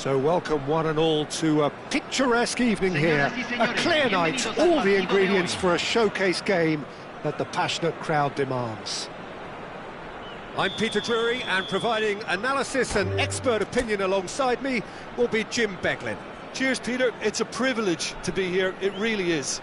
So welcome one and all to a picturesque evening here, a clear night, all the ingredients for a showcase game that the passionate crowd demands. I'm Peter Drury, and providing analysis and expert opinion alongside me will be Jim Beglin. Cheers, Peter. It's a privilege to be here. It really is.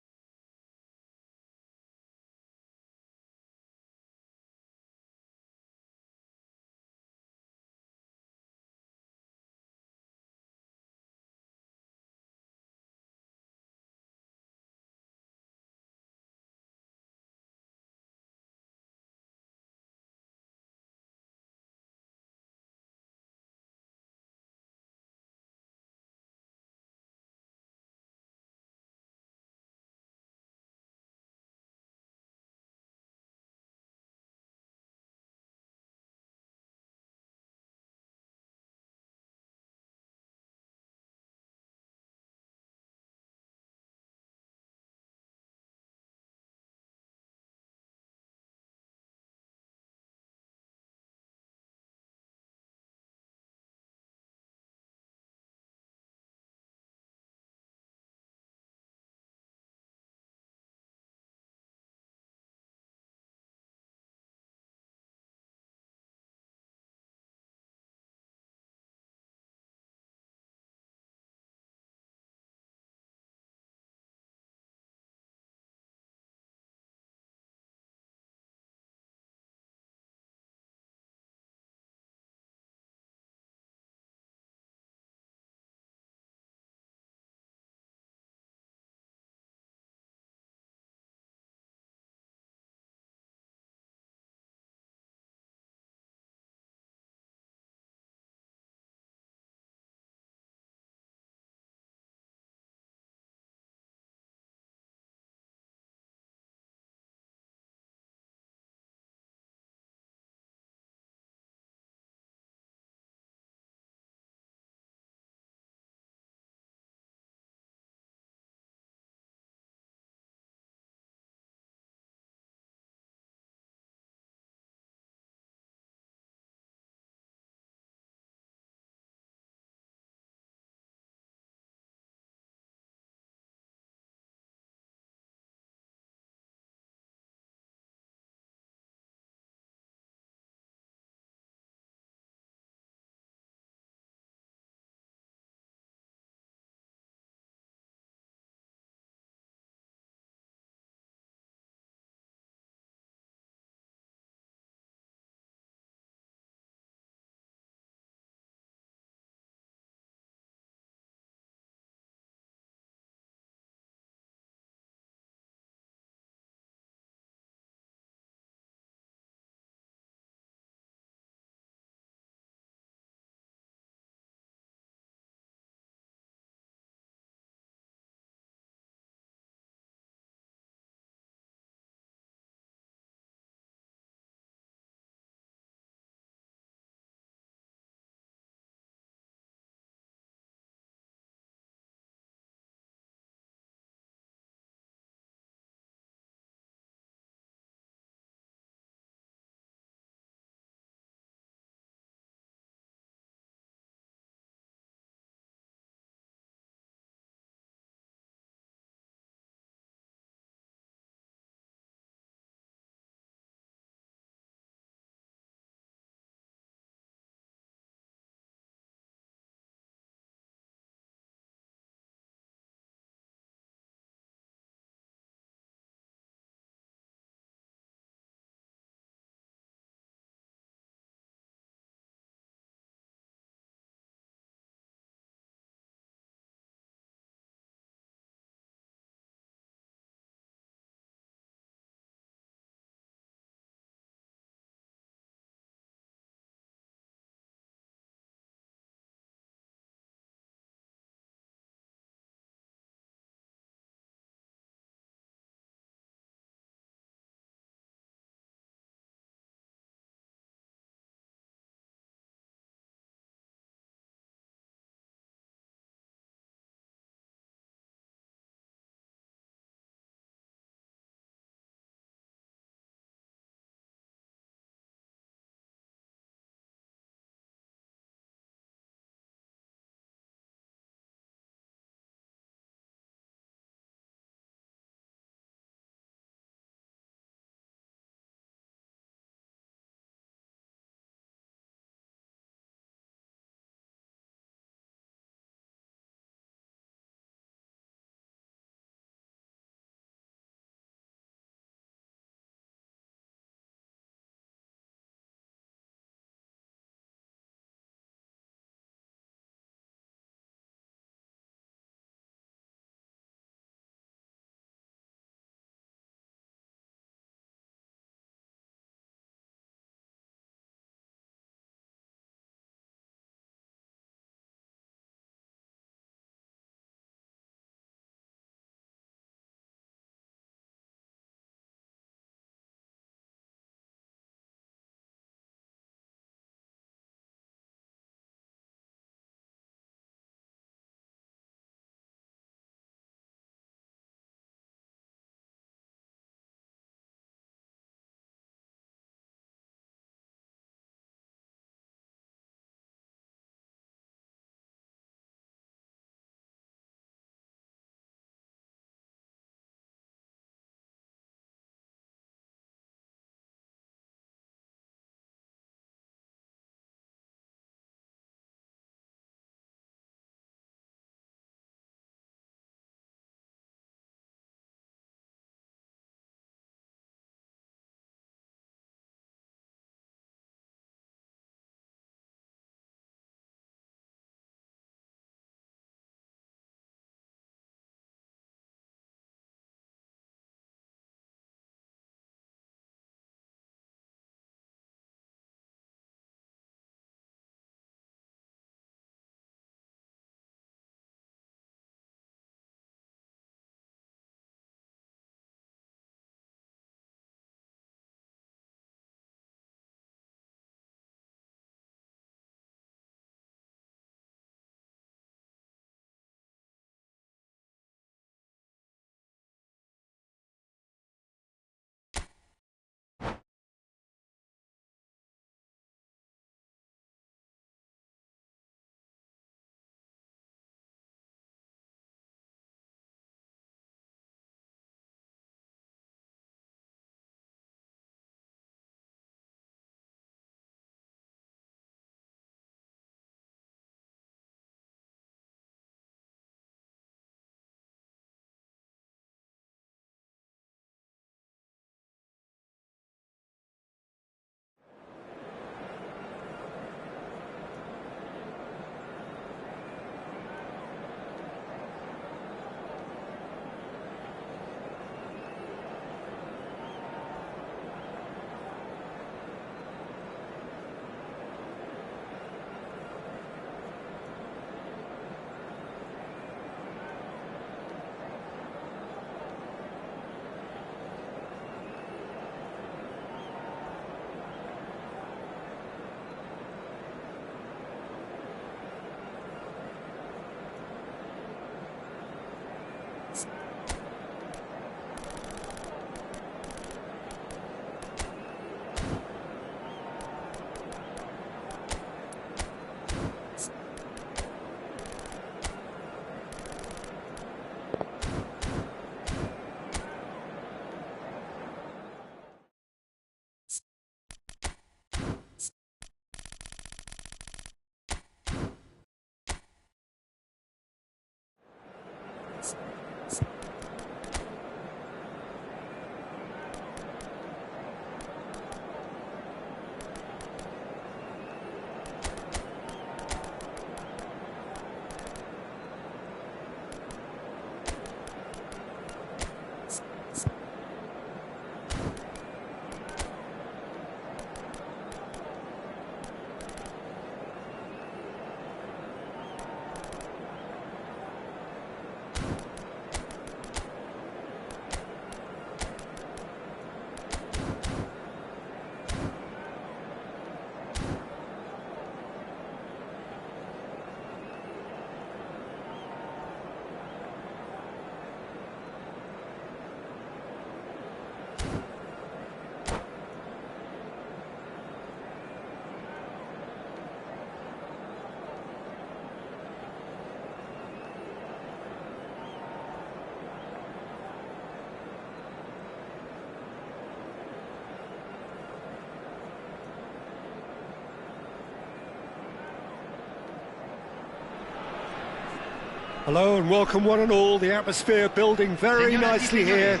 Hello and welcome one and all. The atmosphere building very nicely here.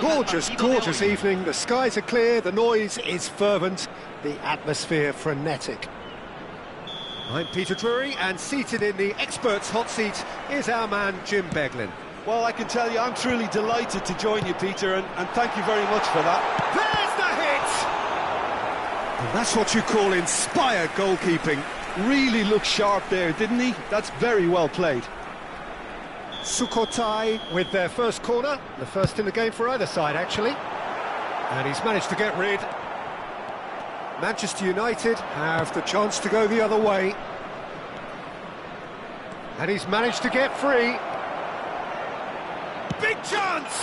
Gorgeous, gorgeous evening. The skies are clear, the noise is fervent, the atmosphere frenetic. I'm Peter Drury, and seated in the experts' hot seat is our man Jim Beglin. Well, I can tell you, I'm truly delighted to join you, Peter, and thank you very much for that. There's the hit! And that's what you call inspired goalkeeping. Really looked sharp there, didn't he? That's very well played. Sukhothai with their first corner, the first in the game for either side actually, and he's managed to get rid. Manchester United have the chance to go the other way, and he's managed to get free. Big chance,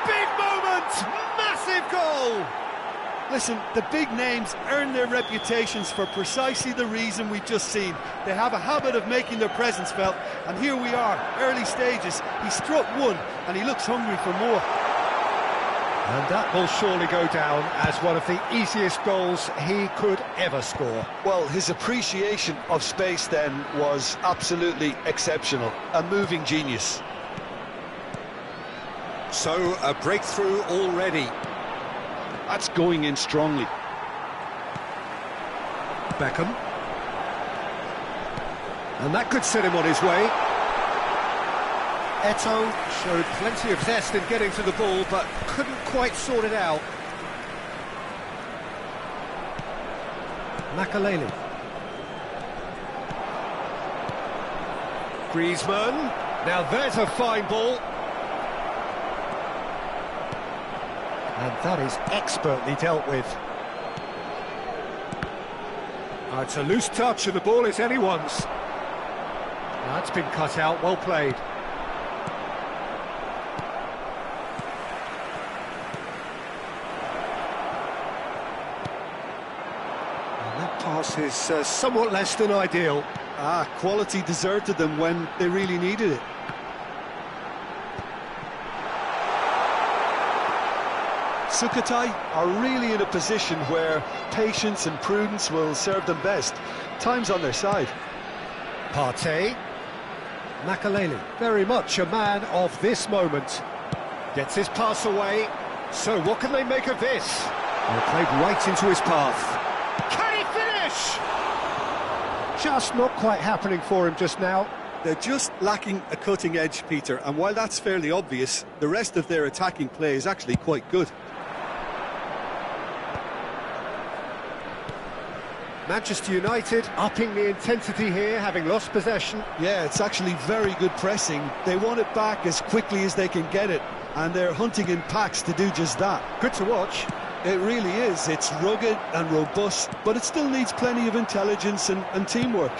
big moment, massive goal. Listen, the big names earn their reputations for precisely the reason we've just seen. They have a habit of making their presence felt, and here we are, early stages. He struck one, and he looks hungry for more. And that will surely go down as one of the easiest goals he could ever score. Well, his appreciation of space then was absolutely exceptional. A moving genius. So, a breakthrough already. That's going in strongly. Beckham. And that could set him on his way. Eto'o showed plenty of zest in getting to the ball, but couldn't quite sort it out. Makaleli. Griezmann. Now there's a fine ball. And that is expertly dealt with. It's a loose touch and the ball is anyone's. That's been cut out, well played. And that pass is somewhat less than ideal. Quality deserted them when they really needed it. Sukhothai are really in a position where patience and prudence will serve them best. Time's on their side. Partey. Makaleli, very much a man of this moment. Gets his pass away. So what can they make of this? They played right into his path. Can he finish? Just not quite happening for him just now. They're just lacking a cutting edge, Peter, and while that's fairly obvious, the rest of their attacking play is actually quite good. Manchester United upping the intensity here, having lost possession. Yeah, it's actually very good pressing. They want it back as quickly as they can get it, and they're hunting in packs to do just that. Good to watch. It really is. It's rugged and robust, but it still needs plenty of intelligence and teamwork.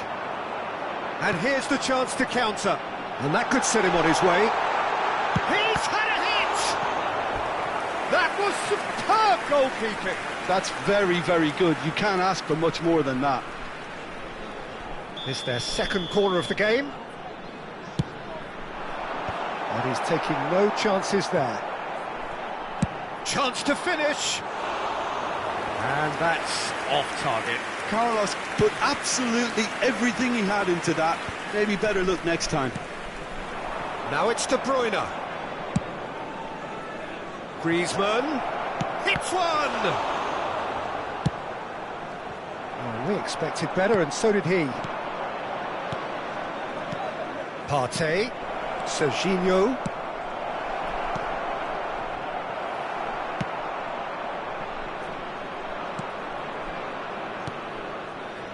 And here's the chance to counter. And that could set him on his way. He's had a hit! That was superb goalkeeping. That's very, very good. You can't ask for much more than that. It's their second corner of the game. And he's taking no chances there. Chance to finish. And that's off target. Carlos put absolutely everything he had into that. Maybe better look next time. Now it's De Bruyne. Griezmann hits one! Oh, we expected better, and so did he. Partey, Serginho.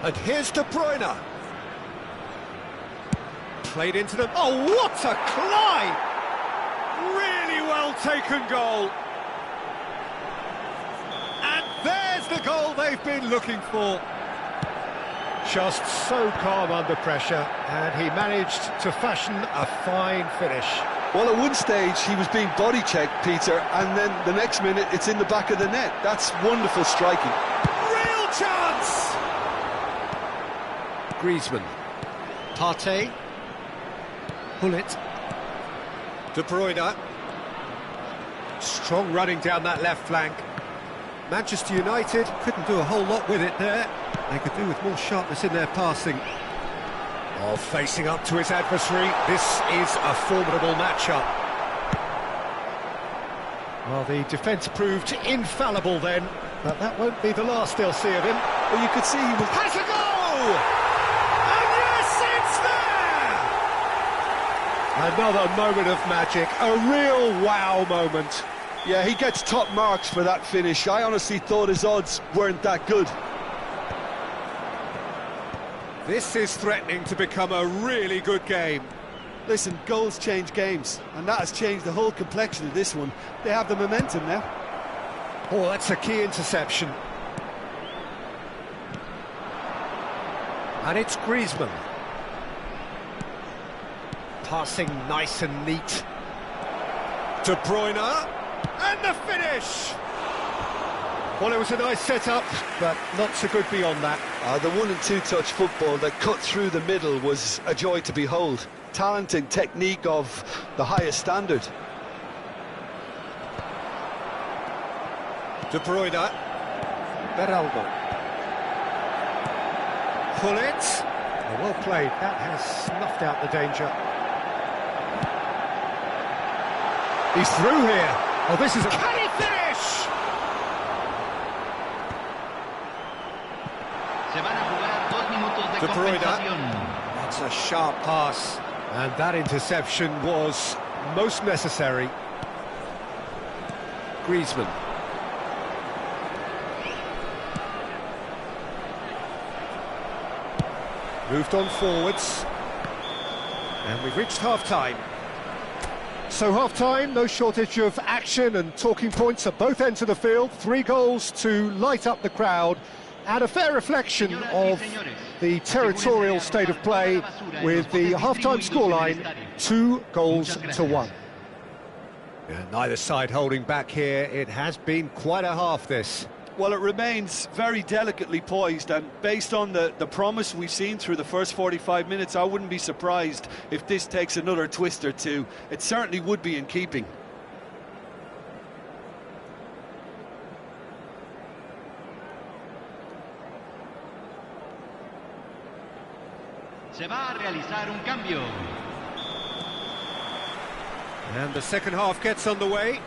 And here's De Bruyne. Played into them. Oh, what a climb! Really well taken goal. And there's the goal they've been looking for. Just so calm under pressure, and he managed to fashion a fine finish. Well, at one stage he was being body checked, Peter, and then the next minute it's in the back of the net. That's wonderful striking. Real chance! Griezmann. Partey. Bullet. De Bruyne. Strong running down that left flank. Manchester United couldn't do a whole lot with it there. They could do with more sharpness in their passing. Oh, facing up to his adversary, this is a formidable matchup. Well, the defence proved infallible then, but that won't be the last they'll see of him. Well, you could see he was... Has a goal! And yes, it's there! Another moment of magic, a real wow moment. Yeah, he gets top marks for that finish. I honestly thought his odds weren't that good. This is threatening to become a really good game. Listen, goals change games, and that has changed the whole complexion of this one. They have the momentum now. Oh, that's a key interception. And it's Griezmann. Passing nice and neat. De Bruyne, and the finish! Well, it was a nice setup, but not so good beyond that. The one and two touch football that cut through the middle was a joy to behold. Talent and technique of the highest standard. De Bruyne. Beraldo. Bullet. Well played. That has snuffed out the danger. He's through here. Oh, this is a... Can he finish? De Bruyne. That's a sharp pass. And that interception was most necessary. Griezmann. Moved on forwards. And we've reached half-time. So half-time, no shortage of action and talking points at both ends of the field. 3 goals to light up the crowd, and a fair reflection of the territorial state of play, with the half-time scoreline 2-1. Yeah, neither side holding back here. It has been quite a half, this. Well, it remains very delicately poised, and based on the promise we've seen through the first 45 minutes, I wouldn't be surprised if this takes another twist or two. It certainly would be in keeping. Se va a realizar un cambio. And the second half gets underway.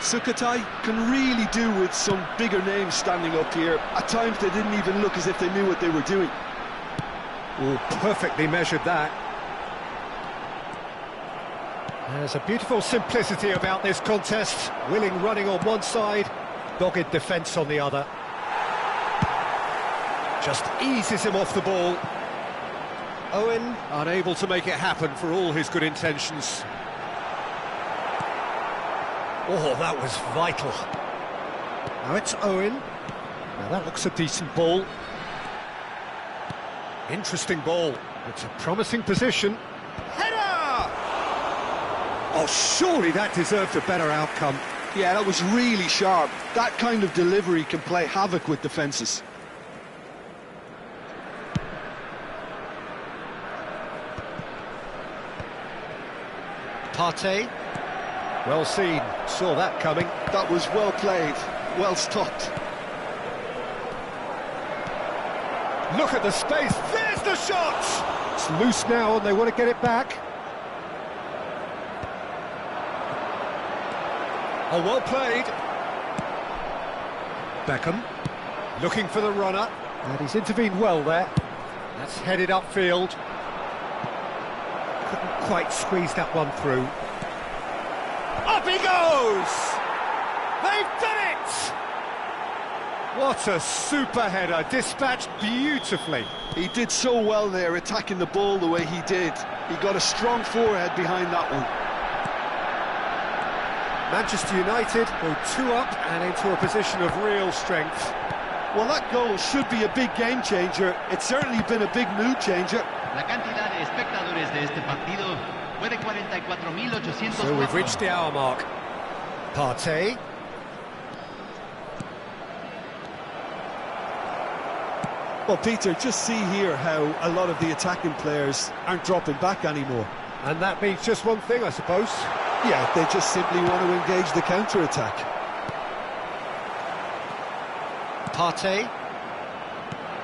Sukhothai can really do with some bigger names standing up here. At times they didn't even look as if they knew what they were doing. Oh, perfectly measured that. There's a beautiful simplicity about this contest. Willing running on one side, dogged defence on the other. Just eases him off the ball. Owen unable to make it happen for all his good intentions. Oh, that was vital. Now it's Owen. Now that looks a decent ball. Interesting ball. It's a promising position. Header! Oh, surely that deserved a better outcome. Yeah, that was really sharp. That kind of delivery can play havoc with defences. Partey. Well seen, saw that coming. That was well played, well stopped. Look at the space, there's the shot! It's loose now and they want to get it back. Oh, well played. Beckham, looking for the runner, and he's intervened well there. That's headed upfield. Couldn't quite squeeze that one through. Up he goes! They've done it! What a super header, dispatched beautifully. He did so well there, attacking the ball the way he did. He got a strong forehead behind that one. Manchester United go 2 up and into a position of real strength. Well, that goal should be a big game changer. It's certainly been a big mood changer. La cantidad de espectadores de este partido fue de 44.804. So we've reached the hour mark. Partey. Well, Peter, just see here how a lot of the attacking players aren't dropping back anymore. And that means just one thing, I suppose. Yeah, they just simply want to engage the counter-attack. Partey.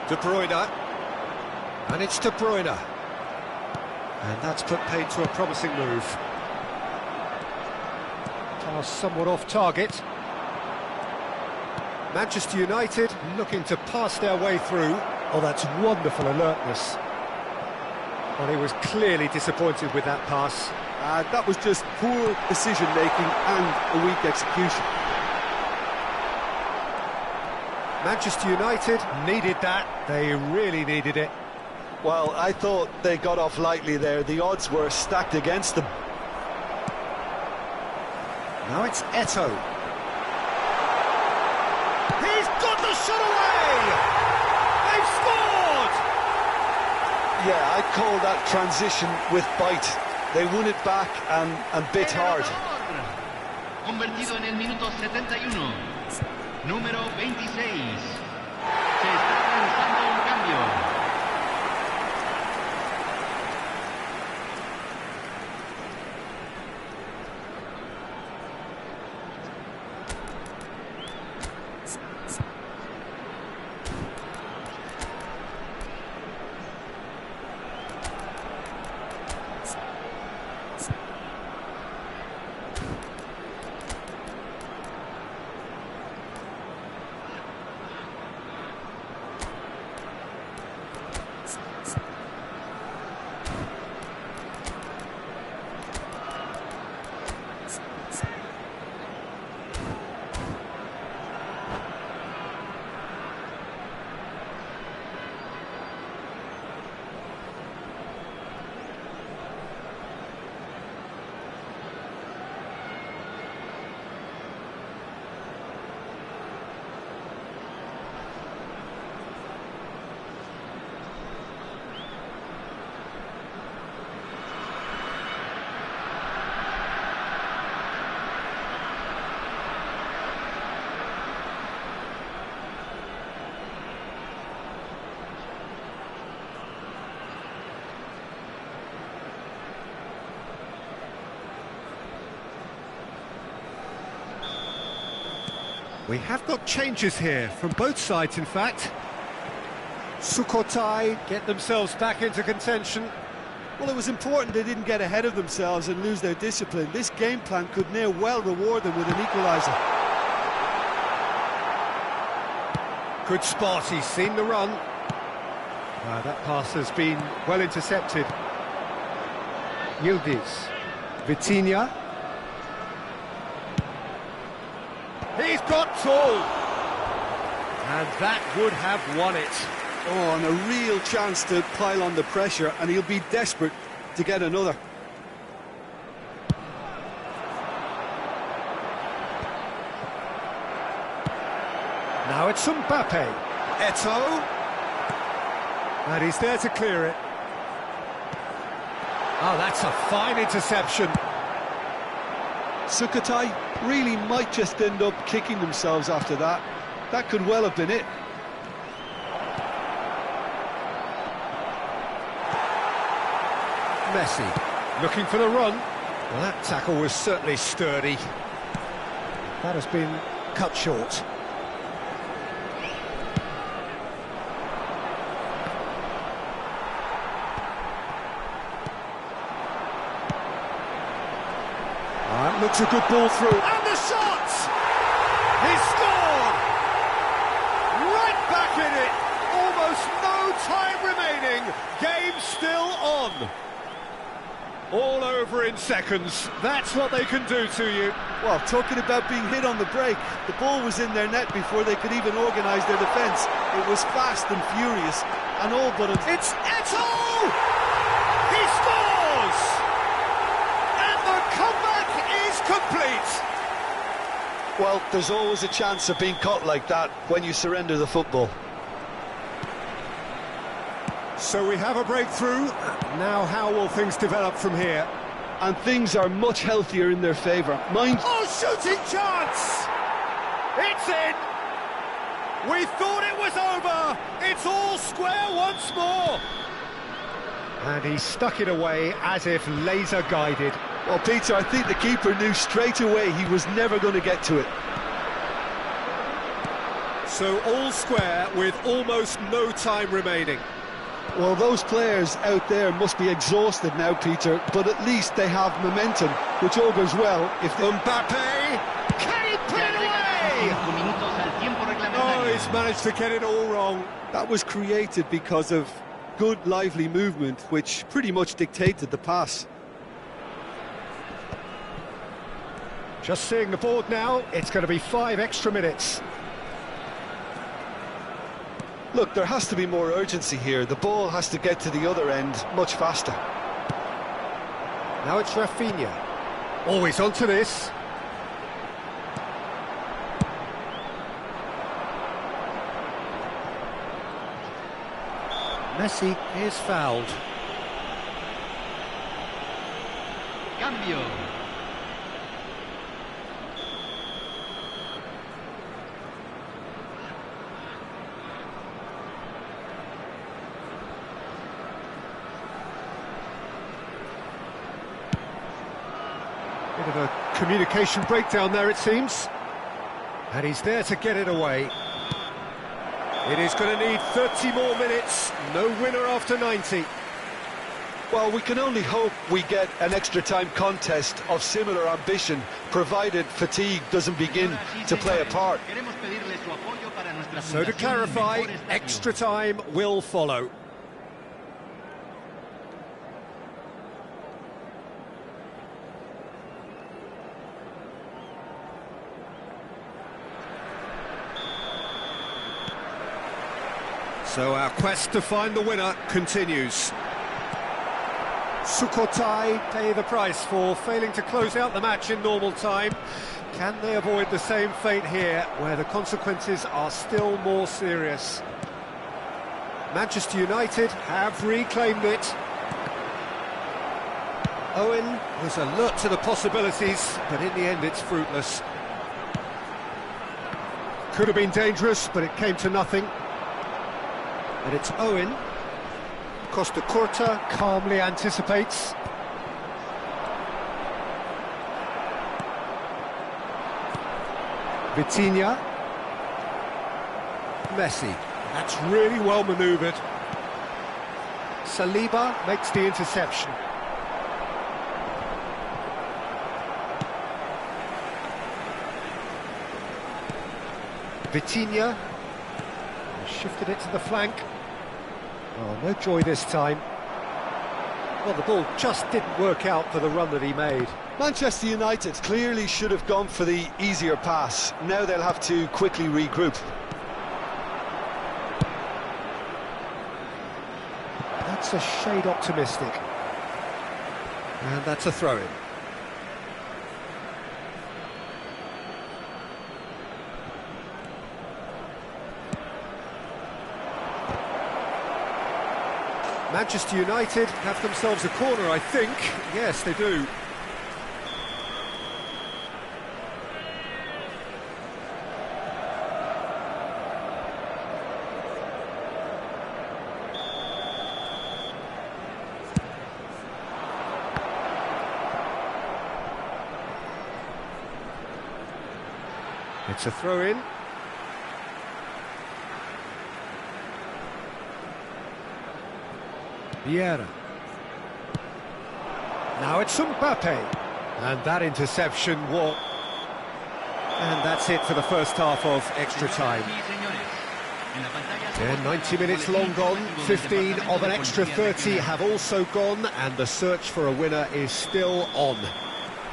De Bruyne. And it's De Bruyne. And that's put paid to a promising move. Pass somewhat off target. Manchester United looking to pass their way through. Oh, that's wonderful alertness. Well, he was clearly disappointed with that pass. That was just poor decision-making and a weak execution. Manchester United needed that. They really needed it. Well, I thought they got off lightly there. The odds were stacked against them. Now it's Eto'o. He's got the shot away! They've scored! Yeah, I'd call that transition with bite. They won it back and bit hard. Convertido en el minuto 71. Número 26. Se está realizando un cambio. We have got changes here, from both sides in fact. Sukhothai get themselves back into contention. Well, it was important they didn't get ahead of themselves and lose their discipline. This game plan could near well reward them with an equaliser. Good spot, he's seen the run. That pass has been well intercepted. Yildiz. Vitinha. He's got tall. And that would have won it. Oh, and a real chance to pile on the pressure, and he'll be desperate to get another. Now it's Mbappe. Eto'o. And he's there to clear it. Oh, that's a fine interception. Sukhothai really might just end up kicking themselves after that. That could well have been it. Messi, looking for the run. Well, that tackle was certainly sturdy. That has been cut short. That looks a good ball through. And the shot! All over in seconds. That's what they can do to you. Well, talking about being hit on the break, the ball was in their net before they could even organise their defence. It was fast and furious, and all but... It's Eto'o! He scores! And the comeback is complete! Well, there's always a chance of being caught like that when you surrender the football. So we have a breakthrough. Now how will things develop from here? And things are much healthier in their favour. Oh, shooting chance! It's in! We thought it was over! It's all square once more! And he stuck it away as if laser-guided. Well, Peter, I think the keeper knew straight away he was never going to get to it. So all square with almost no time remaining. Well, those players out there must be exhausted now, Peter, but at least they have momentum, which augurs well if they... Mbappe! Can he put it away? Oh, he's managed to get it all wrong. That was created because of good, lively movement, which pretty much dictated the pass. Just seeing the board now, it's going to be 5 extra minutes. Look, there has to be more urgency here. The ball has to get to the other end much faster. Now it's Rafinha. Always onto this. Messi is fouled. Cambio. Bit of a communication breakdown there, it seems. And he's there to get it away. It is going to need 30 more minutes. No winner after 90. Well, we can only hope we get an extra time contest of similar ambition, provided fatigue doesn't begin to play a part. So to clarify, extra time will follow. So our quest to find the winner continues. Sukhothai pay the price for failing to close out the match in normal time. Can they avoid the same fate here, where the consequences are still more serious? Manchester United have reclaimed it. Owen was alert to the possibilities, but in the end it's fruitless. Could have been dangerous, but it came to nothing. And it's Owen. Costa Curta calmly anticipates. Vitinha. Messi. That's really well manoeuvred. Saliba makes the interception. Vitinha shifted it to the flank. Oh, no joy this time. Well, the ball just didn't work out for the run that he made. Manchester United clearly should have gone for the easier pass. Now they'll have to quickly regroup. That's a shade optimistic. And that's a throw-in. Manchester United have themselves a corner, I think. Yes, they do. It's a throw-in. Vieira. Now it's Mbappe. And that interception, what? And that's it for the first half of extra time. En la pantalla se Yeah, muestra 90 el minutes boletín long gone, informativo del 15 of Departamento an de extra Policía 30 Regional. have also gone, and the search for a winner is still on.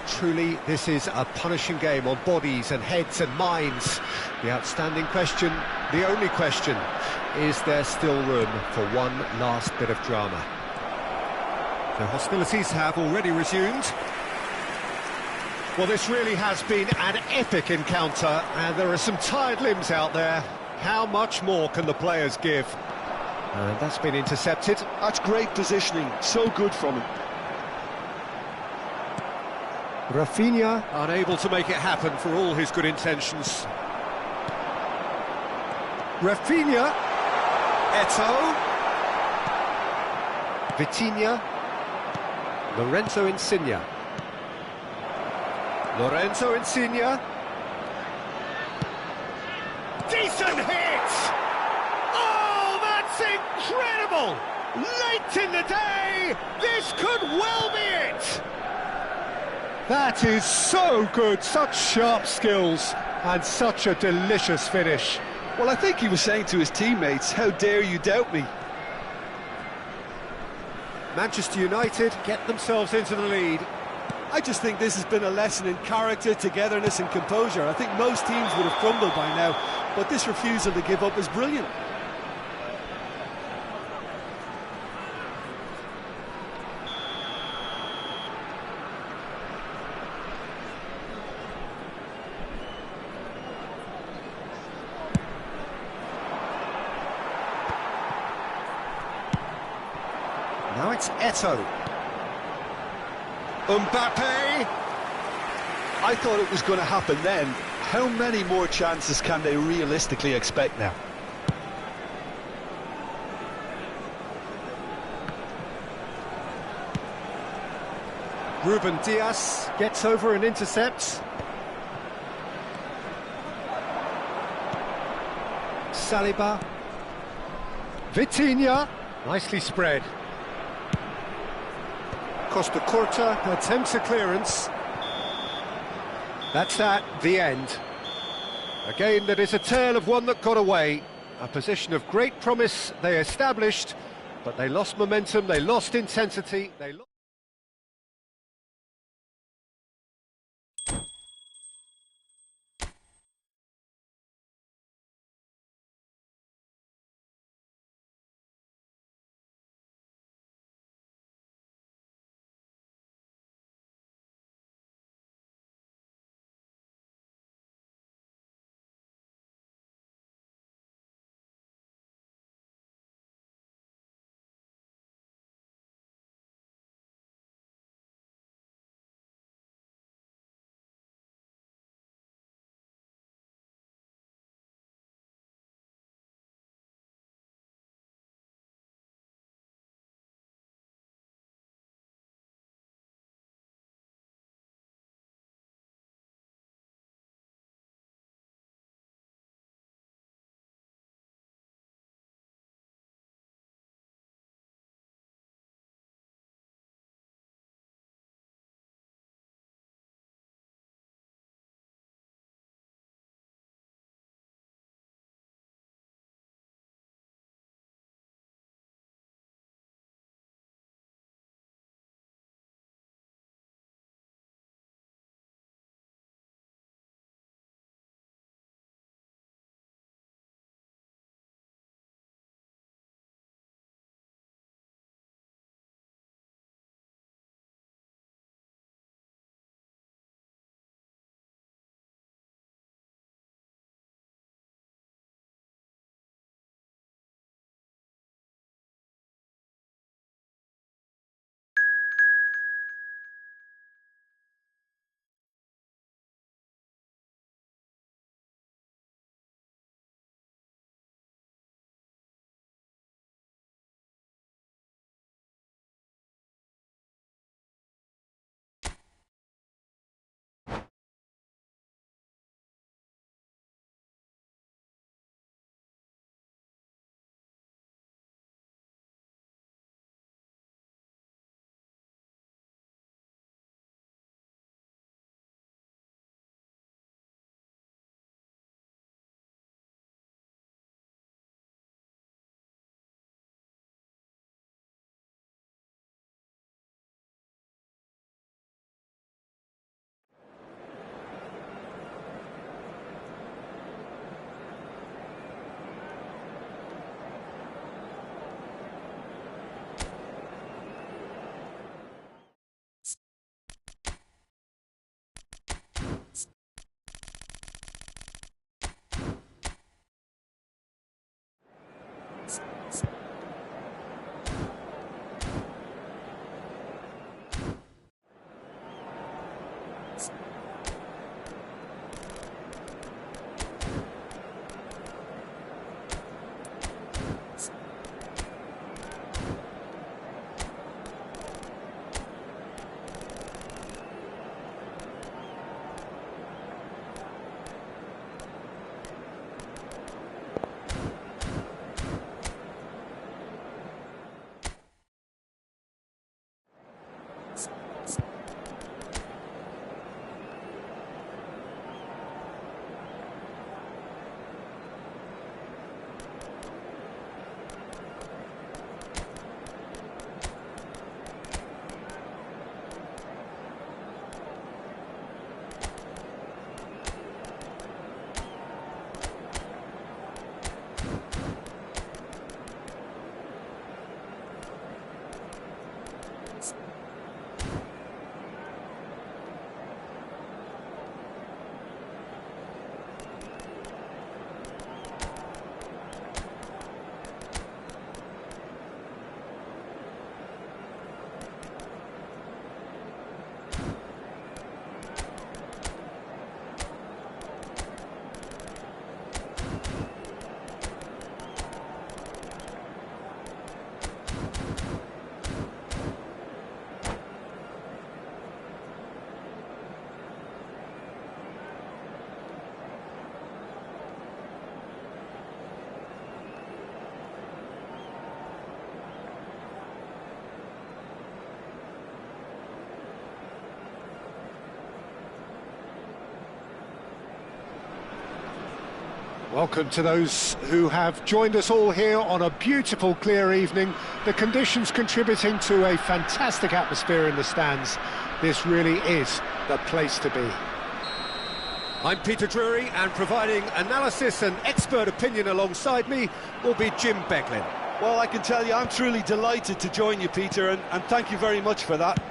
Truly, this is a punishing game on bodies and heads and minds. The outstanding question, the only question, is there still room for one last bit of drama? The hostilities have already resumed. Well, this really has been an epic encounter, and there are some tired limbs out there. How much more can the players give? And that's been intercepted. That's great positioning, so good from him. Rafinha unable to make it happen for all his good intentions. Rafinha. Eto'o. Vitinha. Lorenzo Insigne. Lorenzo Insigne. Decent hit! Oh, that's incredible! Late in the day, this could well be it! That is so good, such sharp skills, and such a delicious finish. Well, I think he was saying to his teammates, how dare you doubt me? Manchester United get themselves into the lead. I just think this has been a lesson in character, togetherness and composure. I think most teams would have crumbled by now, but this refusal to give up is brilliant. Now it's Eto'o. Mbappe. I thought it was going to happen then. How many more chances can they realistically expect now? Ruben Dias gets over and intercepts. Saliba. Vitinha. Nicely spread. Costa Curta attempts a clearance. That's the end. A game that is a tale of one that got away. A position of great promise they established, but they lost momentum, they lost intensity, they lost... Welcome to those who have joined us all here on a beautiful, clear evening. The conditions contributing to a fantastic atmosphere in the stands. This really is the place to be. I'm Peter Drury, and providing analysis and expert opinion alongside me will be Jim Beglin. Well, I can tell you I'm truly delighted to join you, Peter, and thank you very much for that.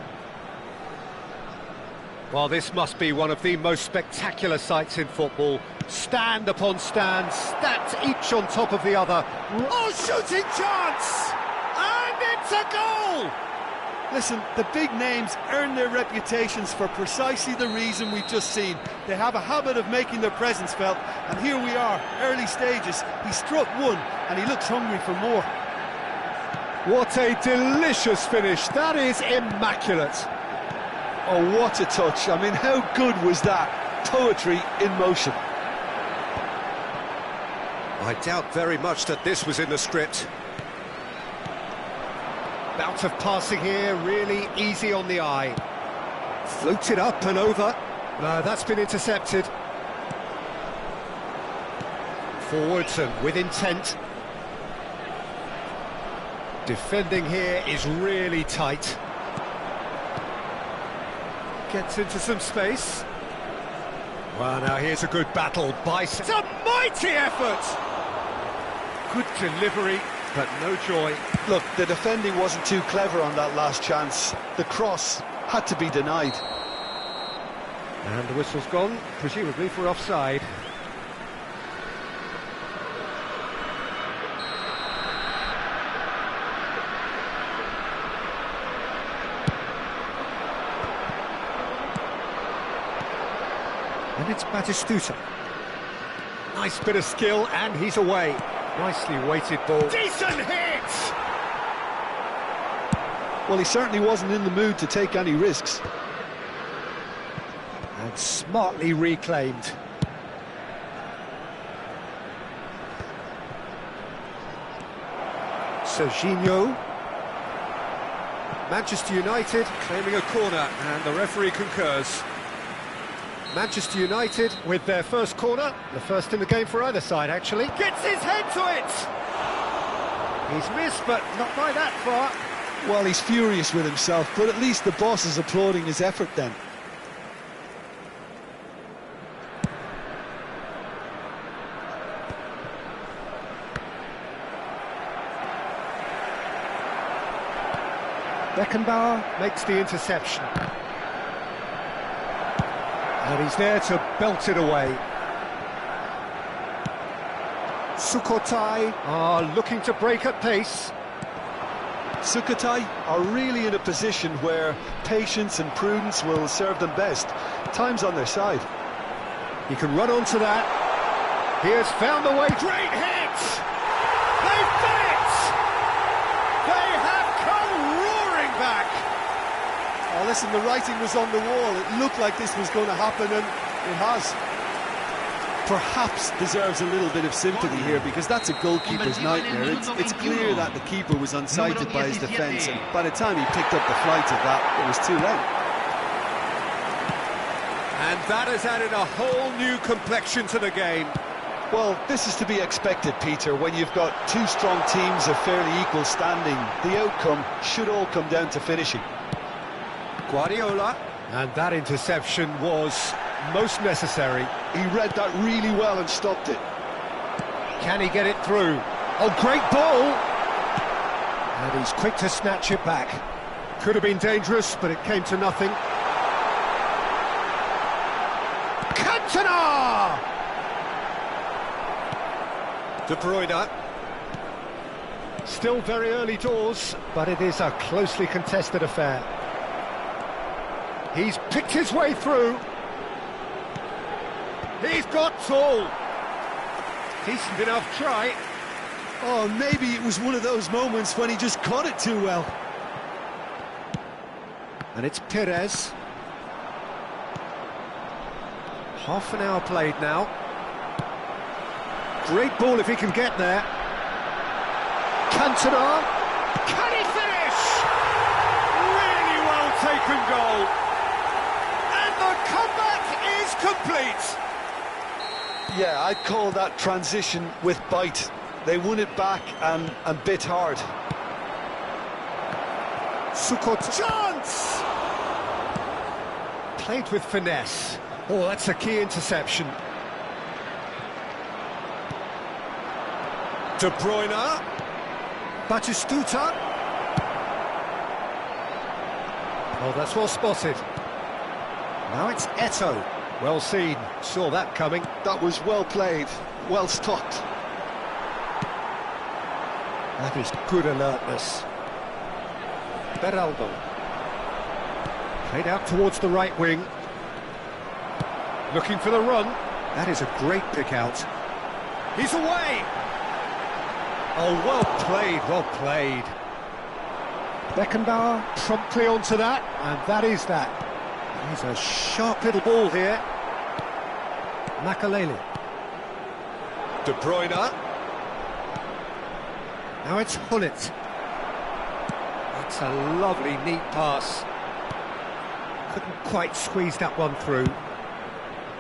Well, this must be one of the most spectacular sights in football. Stand upon stand, stacked each on top of the other. Oh, shooting chance! And it's a goal! Listen, the big names earn their reputations for precisely the reason we've just seen. They have a habit of making their presence felt, and here we are, early stages. He struck one, and he looks hungry for more. What a delicious finish. That is immaculate. Oh, what a touch. I mean, how good was that? Poetry in motion. I doubt very much that this was in the script. Bout of passing here, really easy on the eye. Floated up and over. No, that's been intercepted. Forwards and with intent. Defending here is really tight. Gets into some space. Well, now here's a good battle by... It's a mighty effort! Good delivery, but no joy. Look, the defending wasn't too clever on that last chance. The cross had to be denied. And the whistle's gone, presumably for offside. And it's Batistuta. Nice bit of skill, and he's away. Nicely weighted ball. Decent hit! Well, he certainly wasn't in the mood to take any risks. And smartly reclaimed. Serginho. Manchester United claiming a corner, and the referee concurs. Manchester United with their first corner, the first in the game for either side, actually. Gets his head to it! He's missed, but not by that far. Well, he's furious with himself, but at least the boss is applauding his effort then. Beckenbauer makes the interception. And he's there to belt it away. Sukhothai are looking to break at pace. Sukhothai are really in a position where patience and prudence will serve them best. Time's on their side. He can run onto that. He has found the way. Great hit! They've done it! They have come roaring back! Oh, listen, the writing was on the wall. It looked like this was going to happen, and it has. Perhaps deserves a little bit of sympathy here, because that's a goalkeeper's nightmare. It's clear that the keeper was unsighted by his defence, and by the time he picked up the flight of that, it was too late. And that has added a whole new complexion to the game. Well, this is to be expected, Peter. When you've got two strong teams of fairly equal standing, the outcome should all come down to finishing. Guardiola, and that interception was most necessary. He read that really well and stopped it. Can he get it through? Oh, great ball! And he's quick to snatch it back. Could have been dangerous, but it came to nothing. Cantona! De Bruyne. Still very early doors, but it is a closely contested affair. He's picked his way through. He's got tall. Decent enough try. Oh, maybe it was one of those moments when he just caught it too well. And it's Perez. Half an hour played now. Great ball if he can get there. Cantona. Can he finish? Really well taken goal. And the comeback is complete. Yeah, I'd call that transition with bite. They won it back and bit hard. Sukot chance! Played with finesse. Oh, that's a key interception. De Bruyne. Batistuta. Oh, that's well spotted. Now it's Eto'o. Well seen. Saw that coming. That was well played, well stopped. That is good alertness. Beraldo. Played out towards the right wing. Looking for the run. That is a great pick out. He's away! Oh, well played, well played. Beckenbauer promptly onto that, and that is that. He's a sharp little ball here. Makalele. De Bruyne. Now it's Hullet. That's a lovely, neat pass. Couldn't quite squeeze that one through.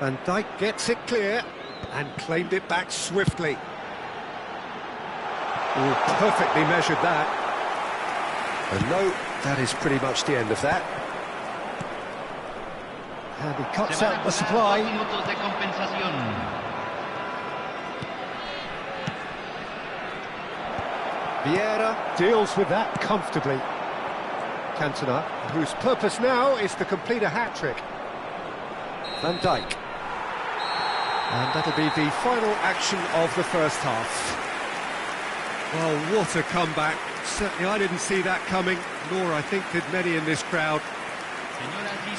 Van Dijk gets it clear and claimed it back swiftly. Ooh, perfectly measured that. And no, that is pretty much the end of that. And he cuts out the supply. Vieira deals with that comfortably. Cantona, whose purpose now is to complete a hat-trick. Van Dijk. And that'll be the final action of the first half. Well, what a comeback. Certainly I didn't see that coming, nor I think did many in this crowd.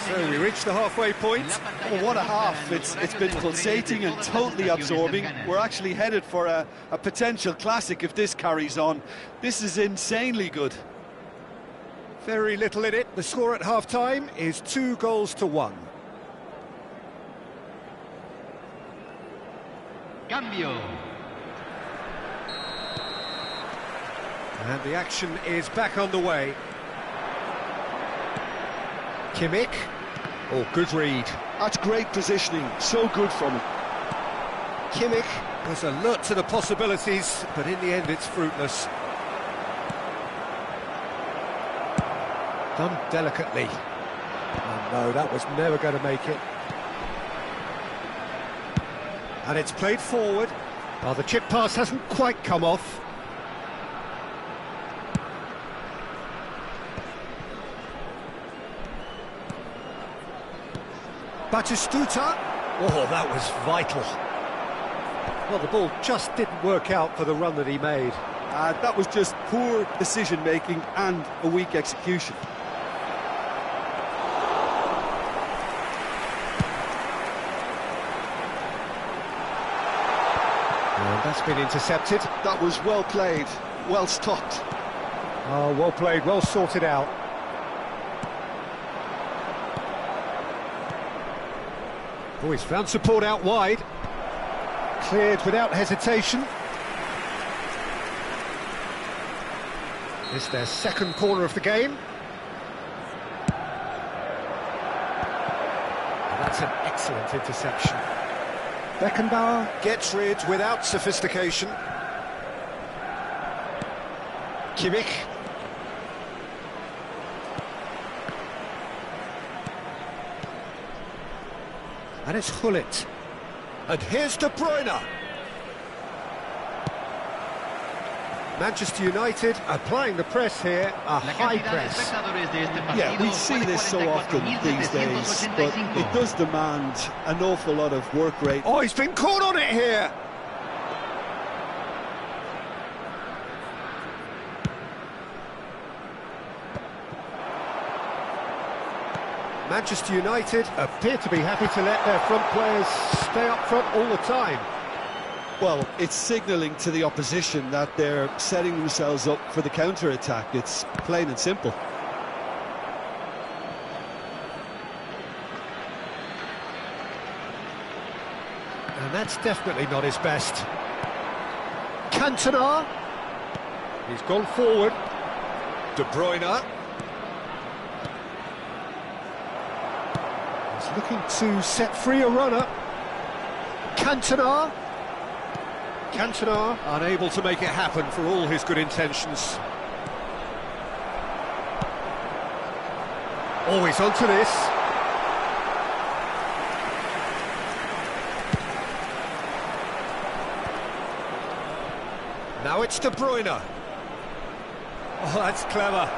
So we reached the halfway point. Oh, what a half. It's been pulsating and totally absorbing. We're actually headed for a potential classic if this carries on. This is insanely good. Very little in it. The score at half-time is 2-1. Cambio. And the action is back on the way. Kimmich. Oh, good read. That's great positioning. So good from him. Kimmich was alert to the possibilities, but in the end it's fruitless. Done delicately. Oh no, that was never going to make it. And it's played forward. Well, the chip pass hasn't quite come off. Batistuta. Oh, that was vital. Well, the ball just didn't work out for the run that he made. That was just poor decision-making and a weak execution. And that's been intercepted. That was well played, well stopped. Oh, well played, well sorted out. Oh, he's found support out wide. Cleared without hesitation. It's their second corner of the game. And that's an excellent interception. Beckenbauer gets rid without sophistication. Kimmich. And it's Hullet. And here's De Bruyne. Manchester United applying the press here, a high press. Yeah, we see this so often these days, but it does demand an awful lot of work rate. Oh, he's been caught on it here! Manchester United appear to be happy to let their front players stay up front all the time. Well, it's signalling to the opposition that they're setting themselves up for the counter-attack. It's plain and simple. And that's definitely not his best. Cantona. He's gone forward. De Bruyne. He's looking to set free a runner. Cantona. Cantona unable to make it happen for all his good intentions. Always onto this. Now it's De Bruyne. Oh, that's clever.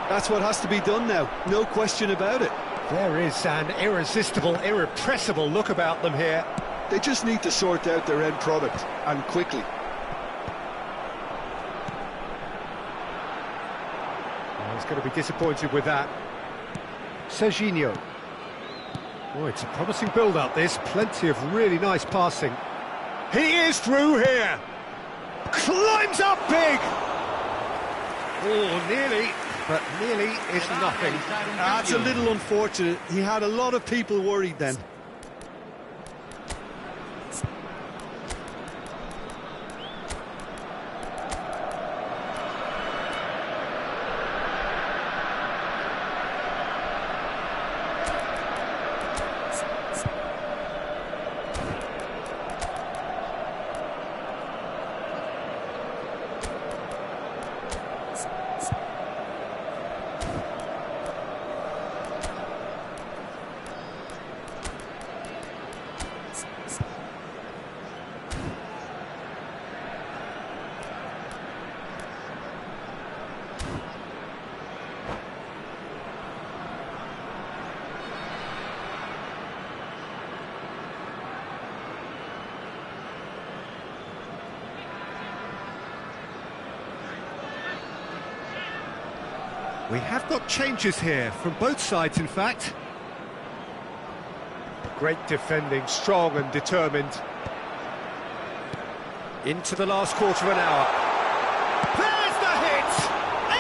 That's what has to be done now, no question about it. There is an irresistible, irrepressible look about them here. They just need to sort out their end product, and quickly. Oh, he's going to be disappointed with that. Serginho. Oh, it's a promising build-up, this. Plenty of really nice passing. He is through here. Climbs up big. Oh, nearly, but nearly is nothing. That's a little unfortunate. He had a lot of people worried then. We have got changes here, from both sides in fact. Great defending, strong and determined. Into the last quarter of an hour. There's the hit!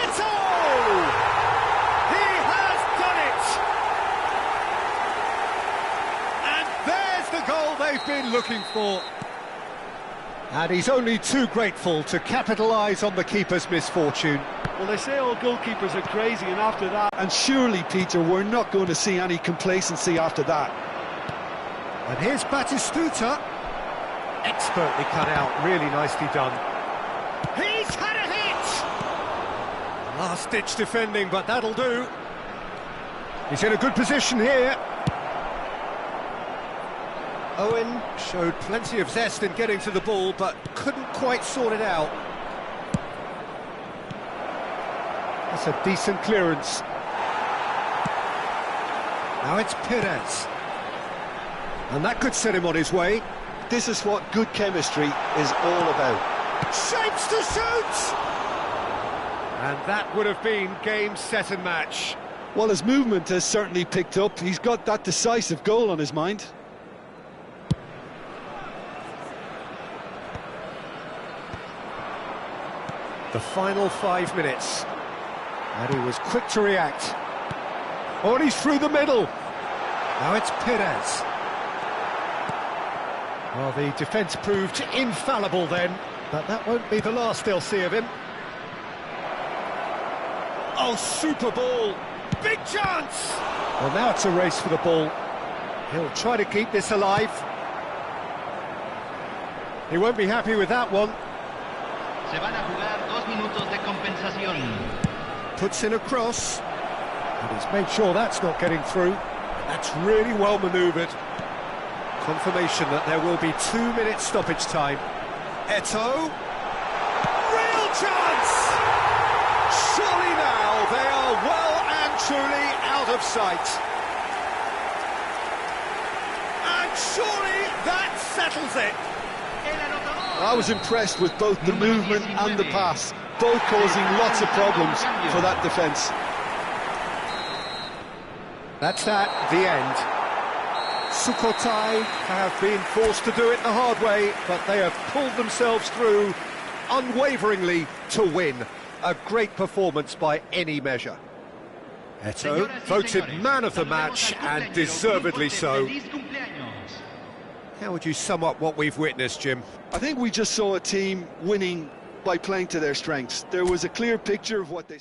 Eto'o! He has done it! And there's the goal they've been looking for. And he's only too grateful to capitalise on the keeper's misfortune. Well, they say all goalkeepers are crazy, and after that... And surely, Peter, we're not going to see any complacency after that. And here's Batistuta. Expertly cut out, really nicely done. He's had a hit! Last-ditch defending, but that'll do. He's in a good position here. Owen showed plenty of zest in getting to the ball, but couldn't quite sort it out. That's a decent clearance. Now it's Perez. And that could set him on his way. This is what good chemistry is all about. Shapes to shoot! And that would have been game, set and match. Well, his movement has certainly picked up. He's got that decisive goal on his mind. The final 5 minutes. And he was quick to react. Oh, and he's through the middle. Now it's Perez. Well, the defence proved infallible then, but that won't be the last they'll see of him. Oh, super ball. Big chance! Well, now it's a race for the ball. He'll try to keep this alive. He won't be happy with that one. Se van a jugar 2 minutos de compensación. Puts in a cross, and he's made sure that's not getting through. That's really well manoeuvred. Confirmation that there will be 2 minutes stoppage time. Eto'o. Real chance! Surely now they are well and truly out of sight. And surely that settles it. I was impressed with both the movement and the pass, both causing lots of problems for that defence. That's that, the end. Sukhothai have been forced to do it the hard way, but they have pulled themselves through unwaveringly to win. A great performance by any measure. Eto'o voted man of the match, and deservedly so. How would you sum up what we've witnessed, Jim? I think we just saw a team winning by playing to their strengths. There was a clear picture of what they...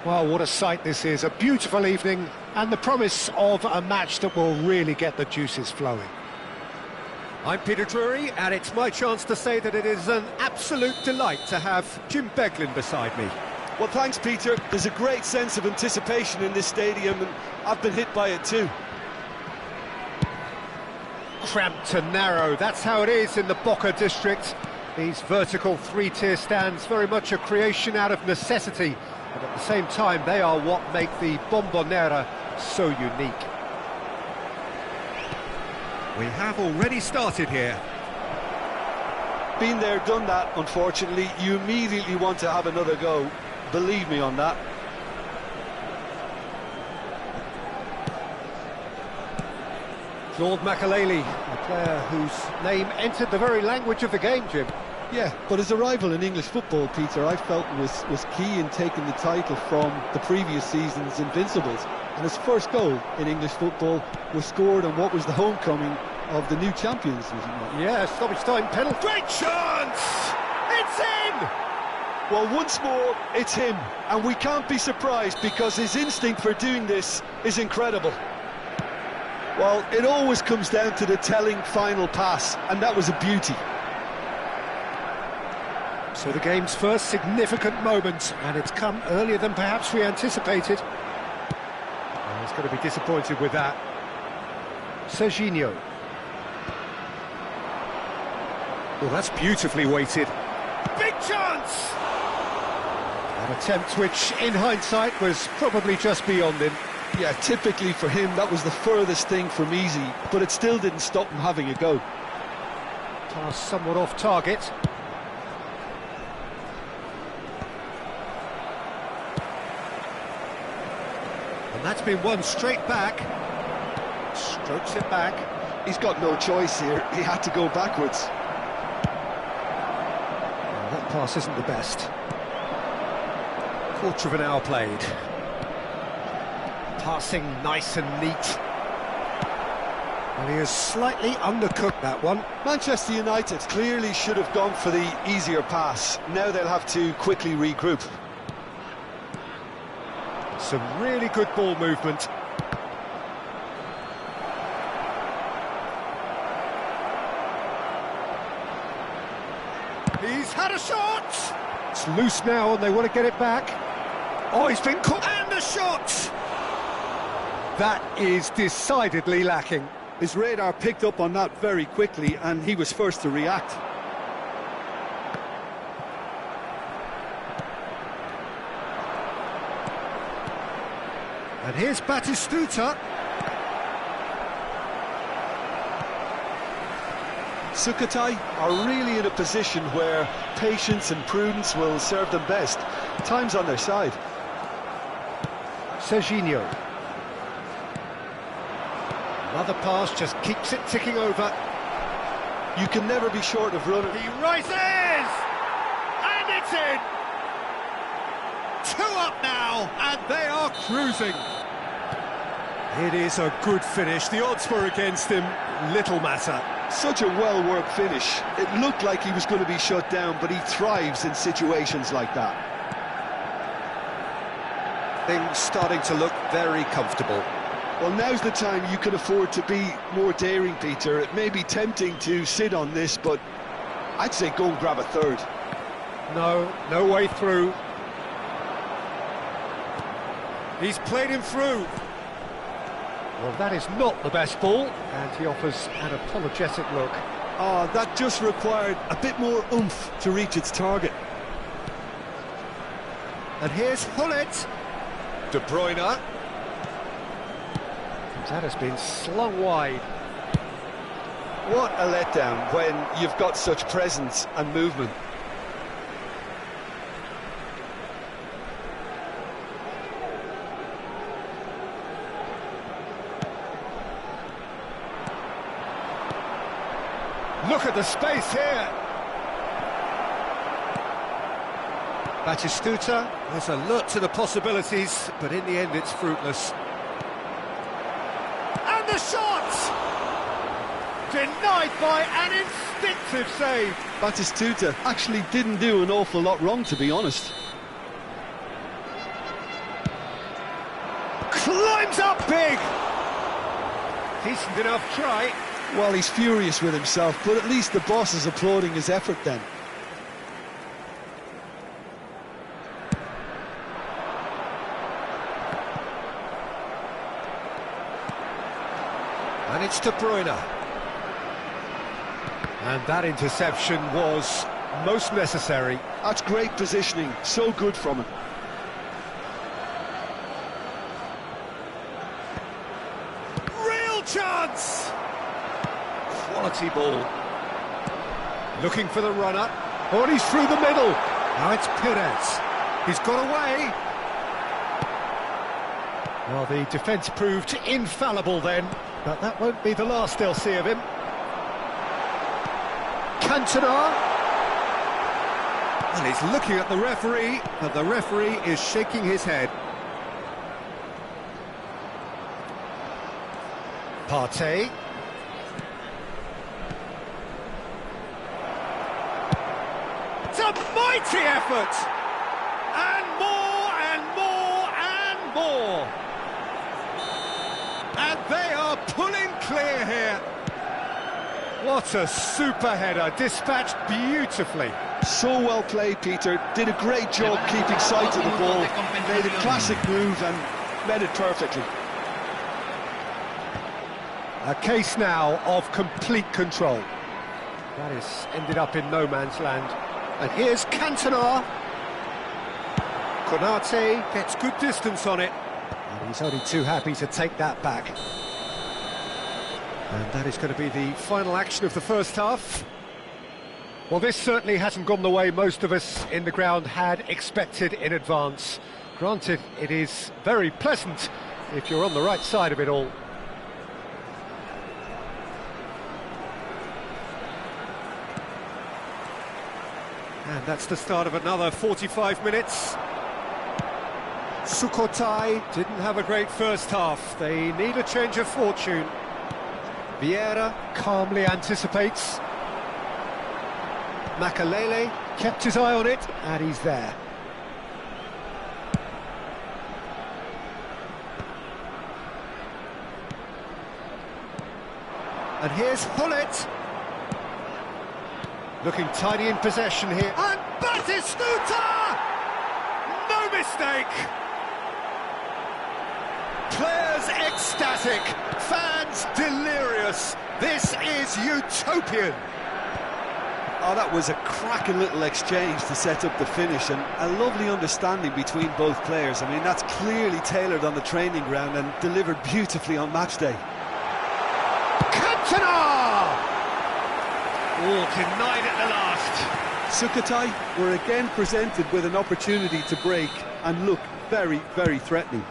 Well, what a sight this is. A beautiful evening and the promise of a match that will really get the juices flowing. I'm Peter Drury, and it's my chance to say that it is an absolute delight to have Jim Beglin beside me. Well, thanks, Peter. There's a great sense of anticipation in this stadium, and I've been hit by it too. Cramped and narrow, that's how it is in the Boca district. These vertical three-tier stands, very much a creation out of necessity, but at the same time they are what make the Bombonera so unique. We have already started here. Been there, done that, unfortunately. You immediately want to have another go. Believe me on that. Claude Makaleli, a player whose name entered the very language of the game, Jim. Yeah, but his arrival in English football, Peter, I felt was key in taking the title from the previous season's Invincibles. And his first goal in English football was scored on what was the homecoming of the new champions, was it not? Yeah, stoppage time penalty. Great chance! It's in! Well, once more, it's him. And we can't be surprised because his instinct for doing this is incredible. Well, it always comes down to the telling final pass, and that was a beauty. So the game's first significant moment, and it's come earlier than perhaps we anticipated. Oh, he's going to be disappointed with that. Serginho. Well, that's beautifully weighted. Big chance! An attempt which, in hindsight, was probably just beyond him. Yeah, typically for him, that was the furthest thing from easy, but it still didn't stop him having a go. Pass somewhat off target. And that's been won straight back. Strokes it back. He's got no choice here. He had to go backwards. Well, that pass isn't the best. Quarter of an hour played. Passing nice and neat. And he has slightly undercooked that one. Manchester United clearly should have gone for the easier pass. Now they'll have to quickly regroup. Some really good ball movement. He's had a shot! It's loose now and they want to get it back. Oh, he's been caught, and a shot! That is decidedly lacking. His radar picked up on that very quickly, and he was first to react. And here's Batistuta. Sukhothai are really in a position where patience and prudence will serve them best. Time's on their side. Serginho. Another pass just keeps it ticking over. You can never be short of running. He rises! And it's in! 2 up now, and they are cruising. It is a good finish. The odds were against him. Little matter. Such a well-worked finish. It looked like he was going to be shut down, but he thrives in situations like that. Things starting to look very comfortable. Well, now's the time you can afford to be more daring, Peter. It may be tempting to sit on this, but I'd say go and grab a third. No way through. He's played him through. Well, that is not the best ball, and he offers an apologetic look. Oh, that just required a bit more oomph to reach its target. And here's Hullet. De Bruyne. That has been slung wide. What a letdown when you've got such presence and movement. Look at the space here. Batistuta has alert to the possibilities, but in the end it's fruitless. And the shot! Denied by an instinctive save. Batistuta actually didn't do an awful lot wrong, to be honest. Climbs up big! Decent enough try. Well, he's furious with himself, but at least the boss is applauding his effort then. And it's De Bruyne. And that interception was most necessary. That's great positioning, so good from him. Real chance! Quality ball. Looking for the runner. Oh, he's through the middle. Now it's Pires. He's got away. Well, the defence proved infallible then, but that won't be the last they'll see of him. Cantona. And he's looking at the referee, but the referee is shaking his head. Partey. It's a mighty effort! And more, and more, and more! And they are pulling clear here. What a super header, dispatched beautifully. So well played, Peter. Did a great job keeping sight of the ball. Made a classic move and met it perfectly. A case now of complete control. That has ended up in no man's land. And here's Cantona. Konate gets good distance on it. And he's only too happy to take that back. And that is going to be the final action of the first half. Well, this certainly hasn't gone the way most of us in the ground had expected in advance. Granted, it is very pleasant if you're on the right side of it all. And that's the start of another 45 minutes. Sukhothai didn't have a great first half. They need a change of fortune. Vieira calmly anticipates. Makalele kept his eye on it, and he's there. And here's Hullet. Looking tidy in possession here. And Batistuta! No mistake! Players ecstatic, fans delirious. This is utopian. Oh, that was a cracking little exchange to set up the finish, and a lovely understanding between both players. I mean, that's clearly tailored on the training ground and delivered beautifully on match day. Cantona! Oh, denied at the last. Sukhothai were again presented with an opportunity to break and look very, very threatening.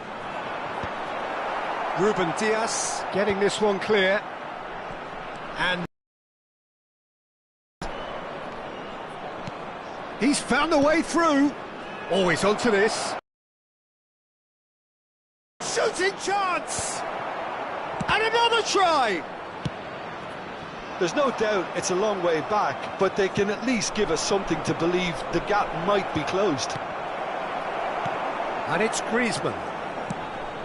Ruben Diaz getting this one clear. And he's found a way through. Always onto this. Shooting chance! And another try! There's no doubt it's a long way back, but they can at least give us something to believe the gap might be closed. And it's Griezmann.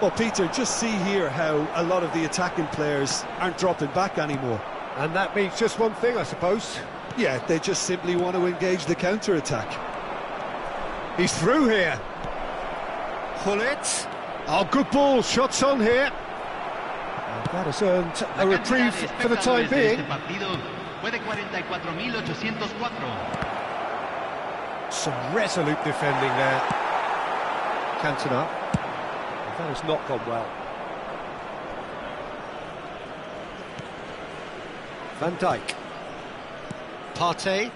Well, Peter, just see here how a lot of the attacking players aren't dropping back anymore. And that means just one thing, I suppose. Yeah, they just simply want to engage the counter-attack. He's through here. Pull it. Oh, good ball. Shots on here. And that has earned a reprieve for the time being. Some resolute defending there. Cantona. That has not gone well. Van Dijk. Partey.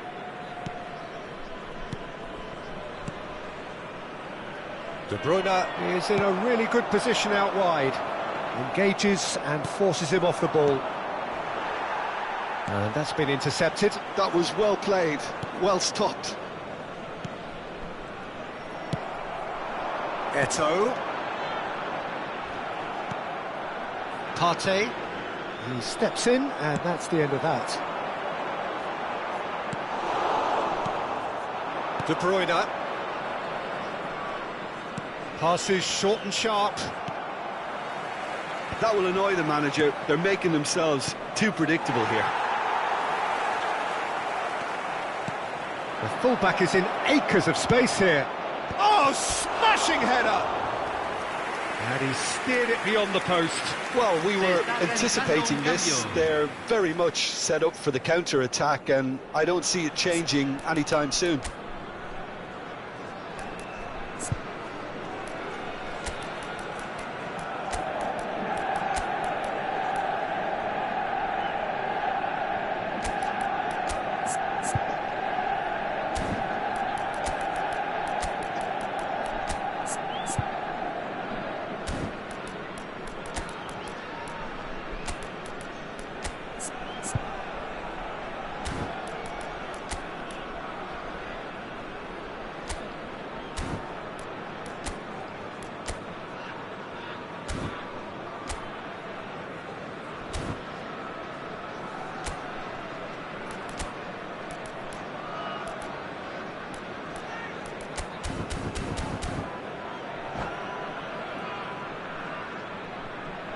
De Bruyne is in a really good position out wide. Engages and forces him off the ball. And that's been intercepted. That was well played, well stopped. Eto'o. Partey. He steps in, and that's the end of that. De Bruyne. Passes short and sharp. That will annoy the manager. They're making themselves too predictable here. The fullback is in acres of space here. Oh, smashing header! And he steered it beyond the post. Well, we were anticipating this. They're very much set up for the counter-attack, and I don't see it changing anytime soon.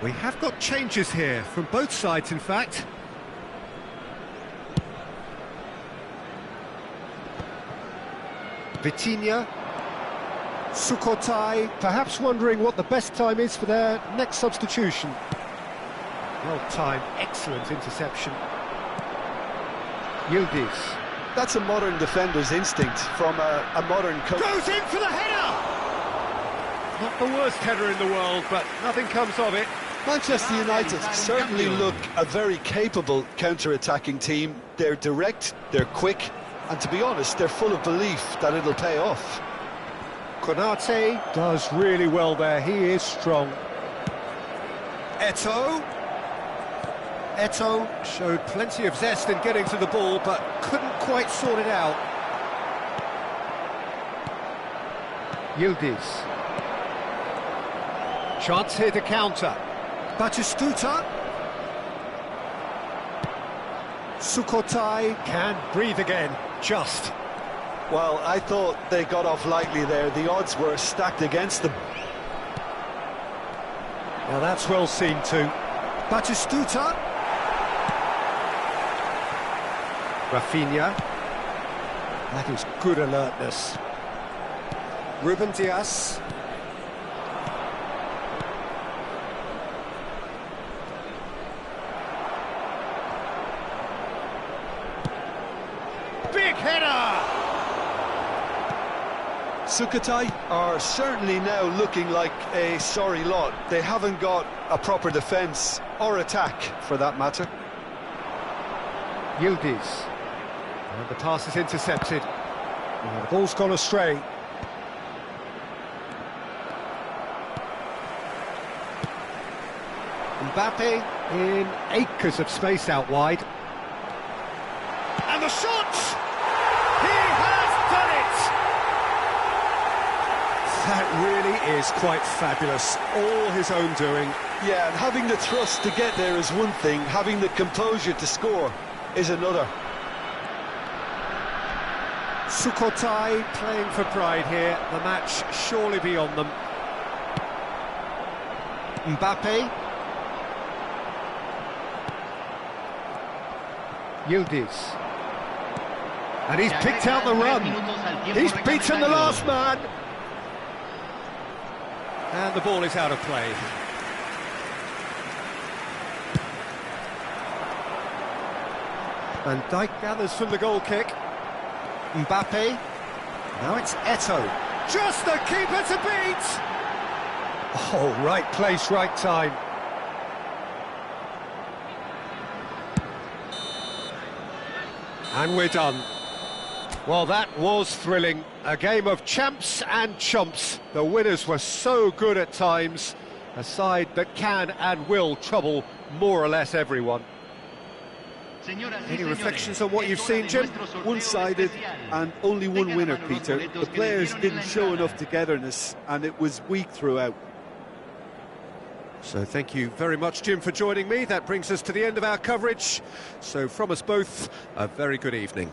We have got changes here, from both sides in fact. Vitinha, Sukhothai, perhaps wondering what the best time is for their next substitution. Well-timed, excellent interception. Yildiz. That's a modern defender's instinct from a modern coach. Goes in for the header! Not the worst header in the world, but nothing comes of it. Manchester United certainly look a very capable counter-attacking team. They're direct, they're quick, and to be honest, they're full of belief that it'll pay off. Konate does really well there, he is strong. Eto'o. Eto'o showed plenty of zest in getting to the ball, but couldn't quite sort it out. Yildiz. Chance here to counter. Batistuta. Sukhothai can breathe again, just. Well, I thought they got off lightly there. The odds were stacked against them. Now that's well seen too. Batistuta. Rafinha. That is good alertness. Ruben Diaz. Big header! Sukhothai are certainly now looking like a sorry lot. They haven't got a proper defence or attack, for that matter. Yildiz. And the pass is intercepted. And the ball's gone astray. Mbappe in acres of space out wide. And the shot! He has done it! That really is quite fabulous. All his own doing. Yeah, and having the thrust to get there is one thing, having the composure to score is another. Sukhothai playing for pride here. The match surely beyond them. Mbappe. Yildiz. And he's picked out the run. He's beaten the last man. And the ball is out of play. Van Dijk gathers from the goal kick. Mbappe. Now it's Eto'o. Just the keeper to beat! Oh, right place, right time. And we're done. Well, that was thrilling. A game of champs and chumps. The winners were so good at times. A side that can and will trouble more or less everyone. Any reflections on what you've seen, Jim? One-sided and only one winner, Peter. The players didn't show enough togetherness and it was weak throughout. So thank you very much, Jim, for joining me. That brings us to the end of our coverage. So from us both, a very good evening.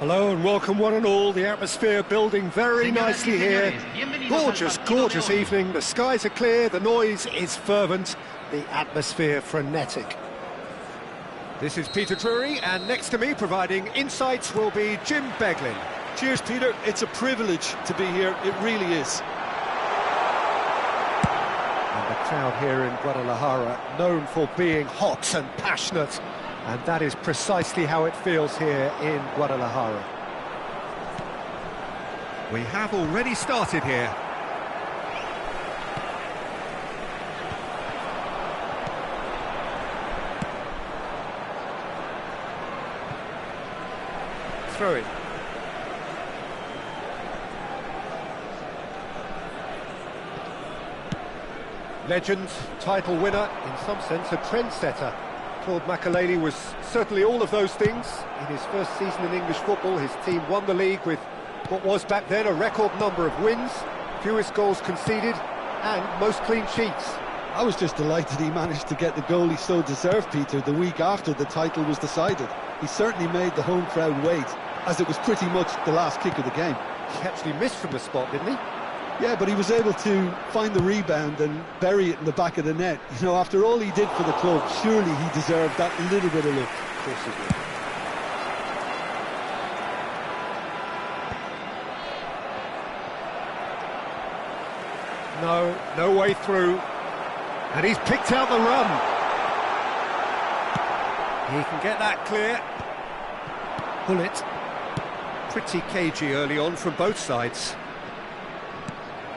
Hello and welcome one and all. The atmosphere building very nicely here. Gorgeous, gorgeous evening. The skies are clear, the noise is fervent, the atmosphere frenetic. This is Peter Drury, and next to me providing insights will be Jim Beglin. Cheers, Peter. It's a privilege to be here. It really is. And the crowd here in Guadalajara, known for being hot and passionate, and that is precisely how it feels here in Guadalajara. We have already started here. Throw it. Legend, title winner, in some sense a trendsetter. Claude Makelele was certainly all of those things. In his first season in English football, his team won the league with what was back then a record number of wins, fewest goals conceded, and most clean sheets. I was just delighted he managed to get the goal he so deserved, Peter, the week after the title was decided. He certainly made the home crowd wait, as it was pretty much the last kick of the game. He actually missed from the spot, didn't he? Yeah, but he was able to find the rebound and bury it in the back of the net. You know, after all he did for the club, surely he deserved that little bit of luck. Of course he did. No way through. And he's picked out the run. He can get that clear. Pull it. Pretty cagey early on from both sides.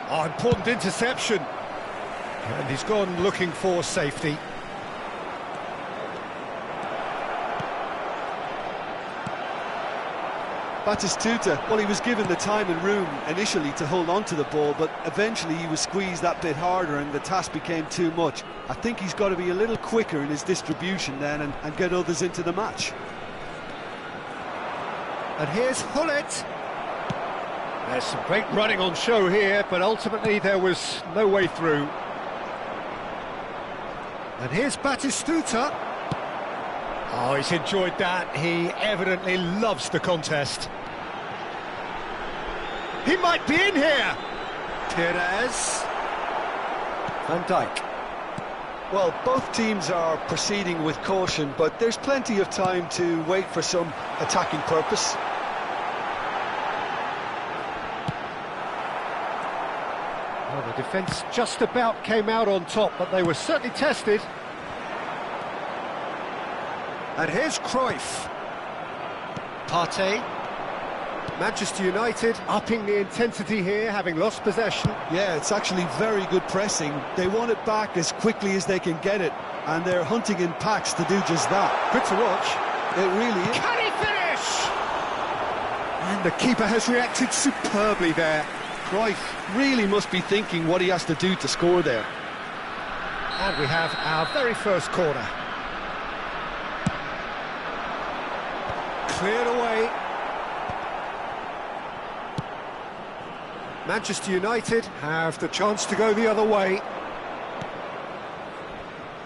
Oh, important interception. And he's gone looking for safety. Batistuta, well, he was given the time and room initially to hold on to the ball, but eventually he was squeezed that bit harder and the task became too much. I think he's got to be a little quicker in his distribution then and get others into the match. And here's Hullet. There's some great running on show here, but ultimately there was no way through. And here's Batistuta. Oh, he's enjoyed that. He evidently loves the contest. He might be in here. Perez. Van Dijk. Well, both teams are proceeding with caution, but there's plenty of time to wait for some attacking purpose. Well, the defence just about came out on top, but they were certainly tested. And here's Cruyff. Partey. Manchester United upping the intensity here, having lost possession. Yeah, it's actually very good pressing. They want it back as quickly as they can get it, and they're hunting in packs to do just that. Good to watch. It really is. Can he finish? And the keeper has reacted superbly there. Cruyff really must be thinking what he has to do to score there. And we have our very first corner. Cleared away. Manchester United have the chance to go the other way.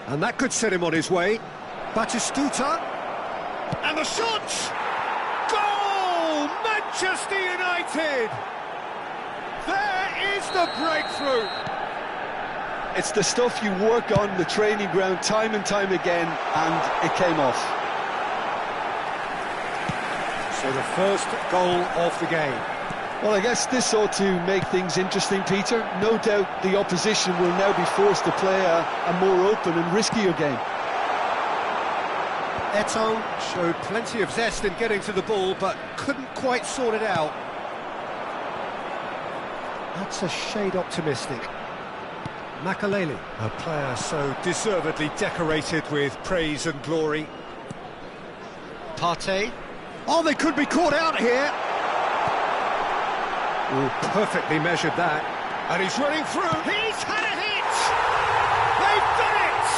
And that could set him on his way. Batistuta. And the shot! Goal! Manchester United! There is the breakthrough! It's the stuff you work on the training ground time and time again, and it came off. So the first goal of the game. Well, I guess this ought to make things interesting, Peter. No doubt the opposition will now be forced to play a more open and riskier game. Eto'o showed plenty of zest in getting to the ball, but couldn't quite sort it out. That's a shade optimistic. Makelele, a player so deservedly decorated with praise and glory. Partey. Oh, they could be caught out here. Oh, perfectly measured that. And he's running through. He's had a hit! They've done it!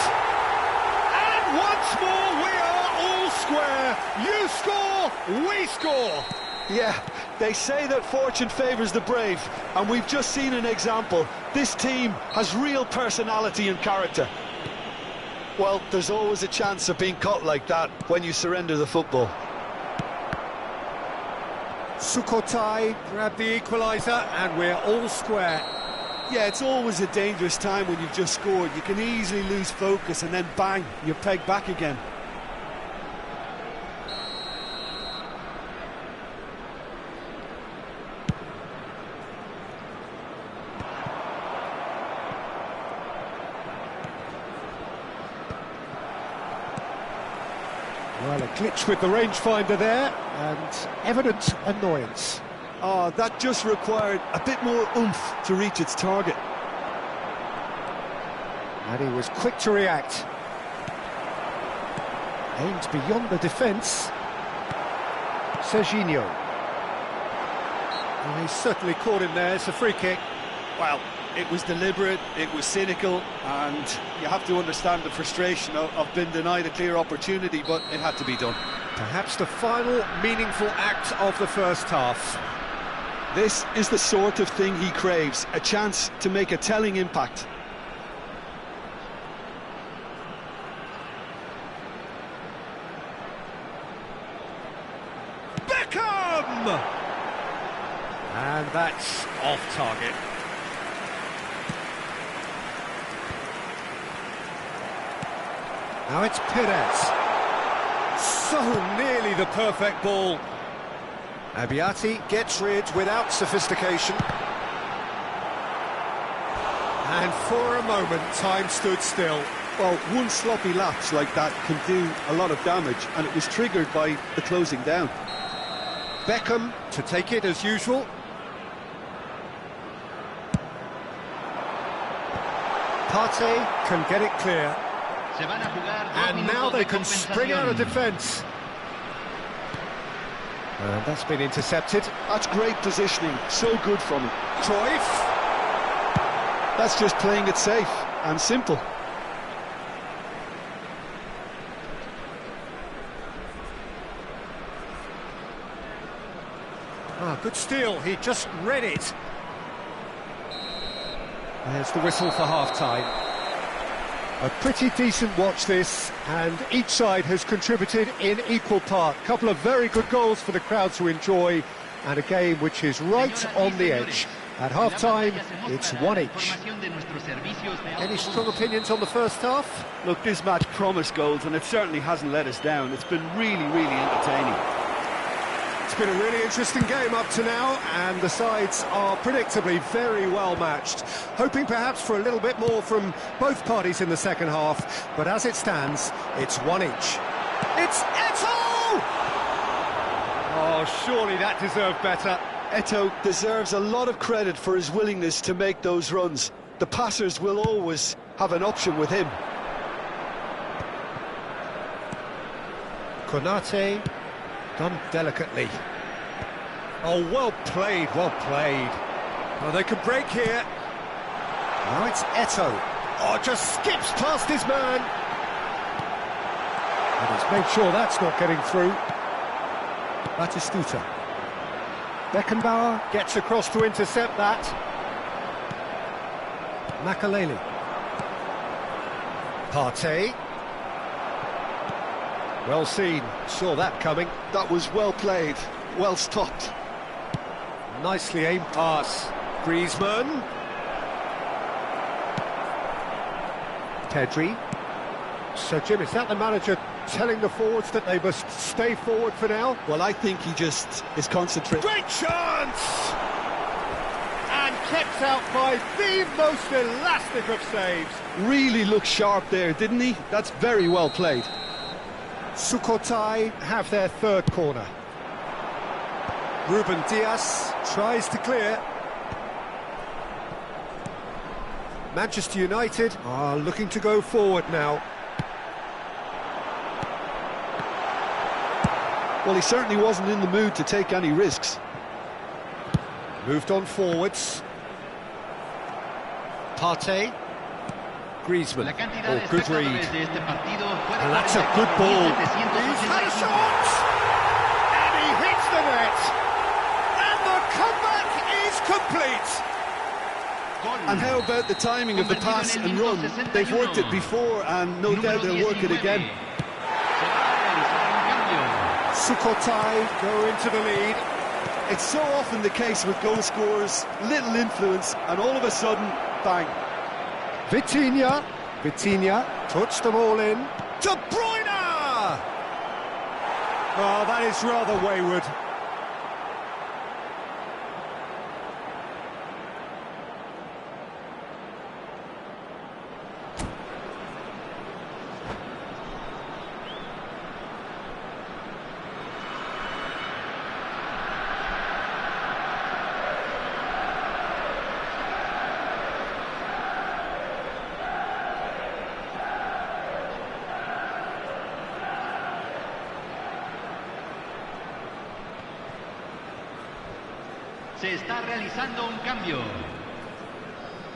And once more we are all square. You score, we score. Yeah, they say that fortune favours the brave, and we've just seen an example. This team has real personality and character. Well, there's always a chance of being caught like that when you surrender the football. Sukhothai grabbed the equaliser, and we're all square. Yeah, it's always a dangerous time when you've just scored. You can easily lose focus and then bang, you're pegged back again. Well, a glitch with the rangefinder there, and evident annoyance. Oh, that just required a bit more oomph to reach its target. And he was quick to react. Aimed beyond the defence. Serginho. Well, he's certainly caught him there. It's a free kick. Well, it was deliberate, it was cynical, and you have to understand the frustration of being denied a clear opportunity, but it had to be done. Perhaps the final meaningful act of the first half. This is the sort of thing he craves, a chance to make a telling impact. Beckham! And that's off target. Now it's Perez. So nearly the perfect ball. Abiati gets rid without sophistication. And for a moment, time stood still. Well, one sloppy lapse like that can do a lot of damage, and it was triggered by the closing down. Beckham to take it as usual. Partey can get it clear. And now they can spring out of defence. And that's been intercepted. That's great positioning, so good from him. Cruyff. That's just playing it safe and simple. Ah, good steal, he just read it. There's the whistle for half-time. A pretty decent watch this, and each side has contributed in equal part. A couple of very good goals for the crowd to enjoy, and a game which is right on the edge. At half-time, it's one each. Any strong opinions on the first half? Look, this match promised goals, and it certainly hasn't let us down. It's been really, really entertaining. It's been a really interesting game up to now, and the sides are predictably very well matched. Hoping perhaps for a little bit more from both parties in the second half, but as it stands, it's one each. It's Eto'o! Oh, surely that deserved better. Eto'o deserves a lot of credit for his willingness to make those runs. The passers will always have an option with him. Konate, done delicately. Oh, well played, well played. Well, they could break here. Now it's Eto'o. Oh, just skips past his man. And he's made sure that's not getting through. Batistuta. Beckenbauer gets across to intercept that. Makaleli. Partey. Well seen, saw that coming. That was well played, well stopped. Nicely aimed pass. Griezmann. Pedri. So, Jim, is that the manager telling the forwards that they must stay forward for now? Well, I think he just is concentrating. Great chance! And kept out by the most elastic of saves. Really looked sharp there, didn't he? That's very well played. Sukhothai have their third corner. Ruben Dias tries to clear. Manchester United are looking to go forward now. Well, he certainly wasn't in the mood to take any risks. Moved on forwards. Partey. Griezmann. Oh, good read. And that's a good ball. He's had a shot! And he hits the net! And the comeback is complete! And how about the timing of the pass and run? They've worked it before, and no doubt they'll work it again. Sukhothai go into the lead. It's so often the case with goal scorers, little influence, and all of a sudden, bang. Vitinha puts the ball in. De Bruyne! Oh, that is rather wayward. Se está realizando un cambio.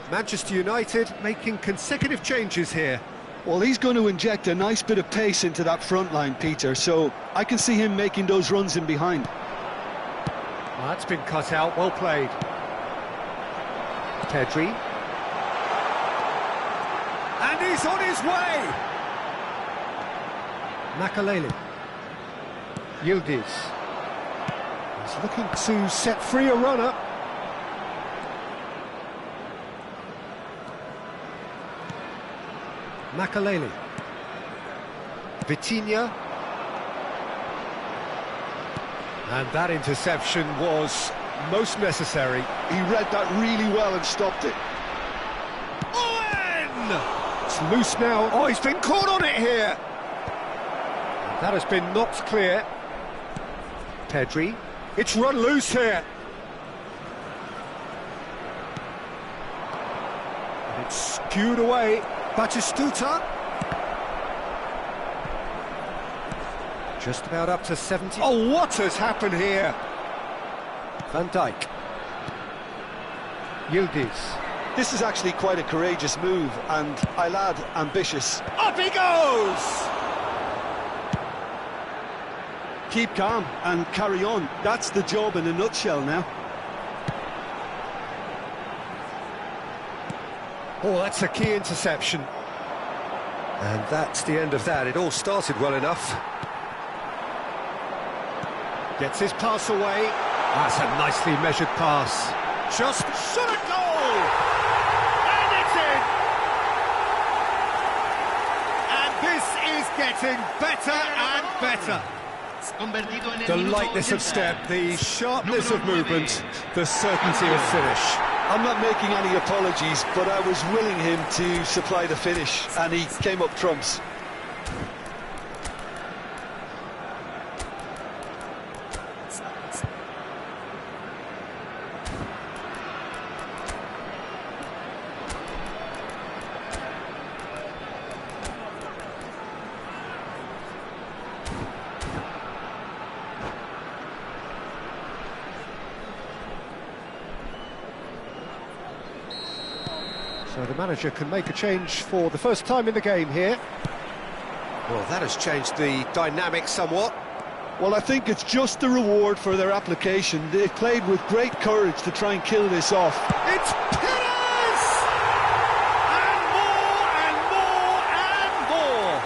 Manchester United making consecutive changes here. Well, he's going to inject a nice bit of pace into that front line, Peter, so I can see him making those runs in behind. Oh, that's been cut out, well played. Pedri. And he's on his way! Makalele. Yildiz. He's looking to set free a runner. Makalele. Vitinha. And that interception was most necessary. He read that really well and stopped it. Owen! It's loose now. Oh, he's been caught on it here. That has been knocked clear. Pedri. It's run loose here. And it's skewed away. Batistuta. Just about up to 70. Oh, what has happened here? Van Dijk. Yildiz. This is actually quite a courageous move, and I'll add, ambitious. Up he goes! Keep calm and carry on. That's the job in a nutshell now. Oh, that's a key interception. And that's the end of that. It all started well enough. Gets his pass away. That's a nicely measured pass. Just shot a goal! And it's in! And this is getting better and better. The lightness of step, the sharpness of movement, the certainty of finish. I'm not making any apologies, but I was willing him to supply the finish, and he came up trumps. So the manager can make a change for the first time in the game here. Well, that has changed the dynamic somewhat. Well, I think it's just the reward for their application. They've played with great courage to try and kill this off. It's Pillars! And more, and more, and more!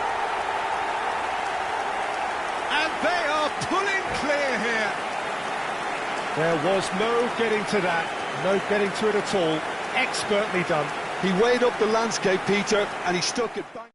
And they are pulling clear here. There was no getting to that, no getting to it at all. Expertly done. He weighed up the landscape, Peter, and he stuck it back.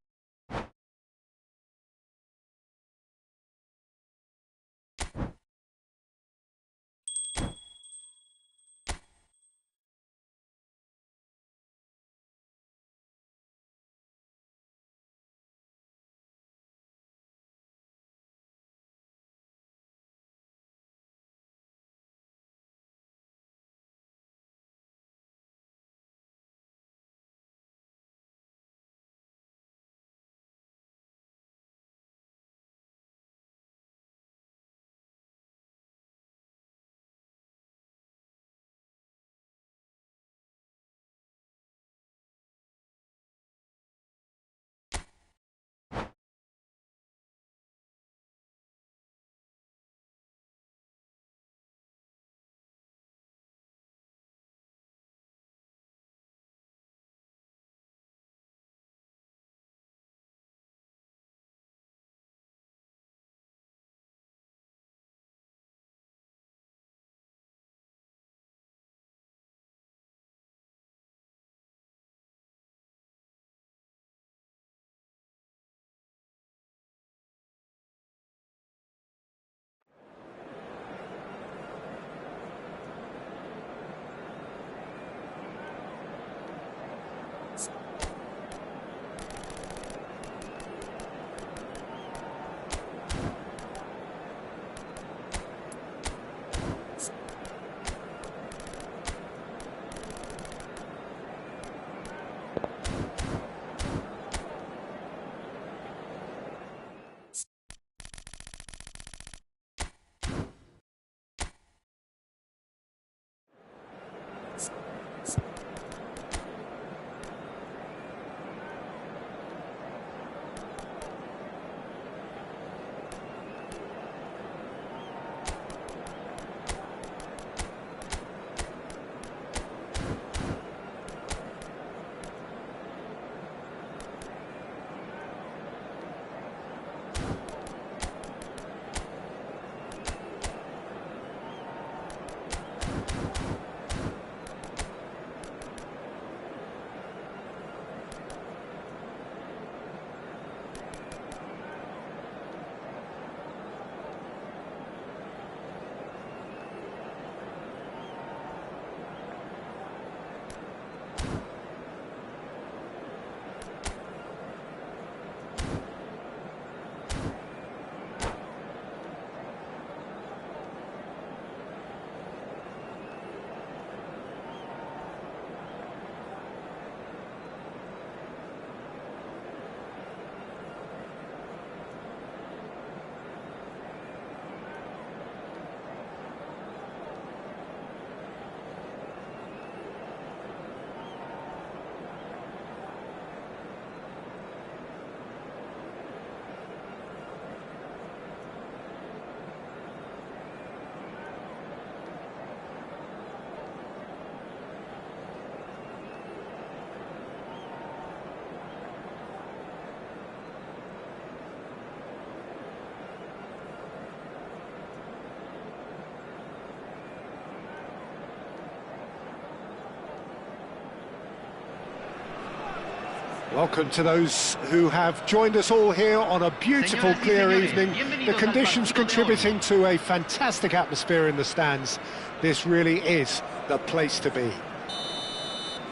Welcome to those who have joined us all here on a beautiful, clear evening. The conditions contributing to a fantastic atmosphere in the stands. This really is the place to be.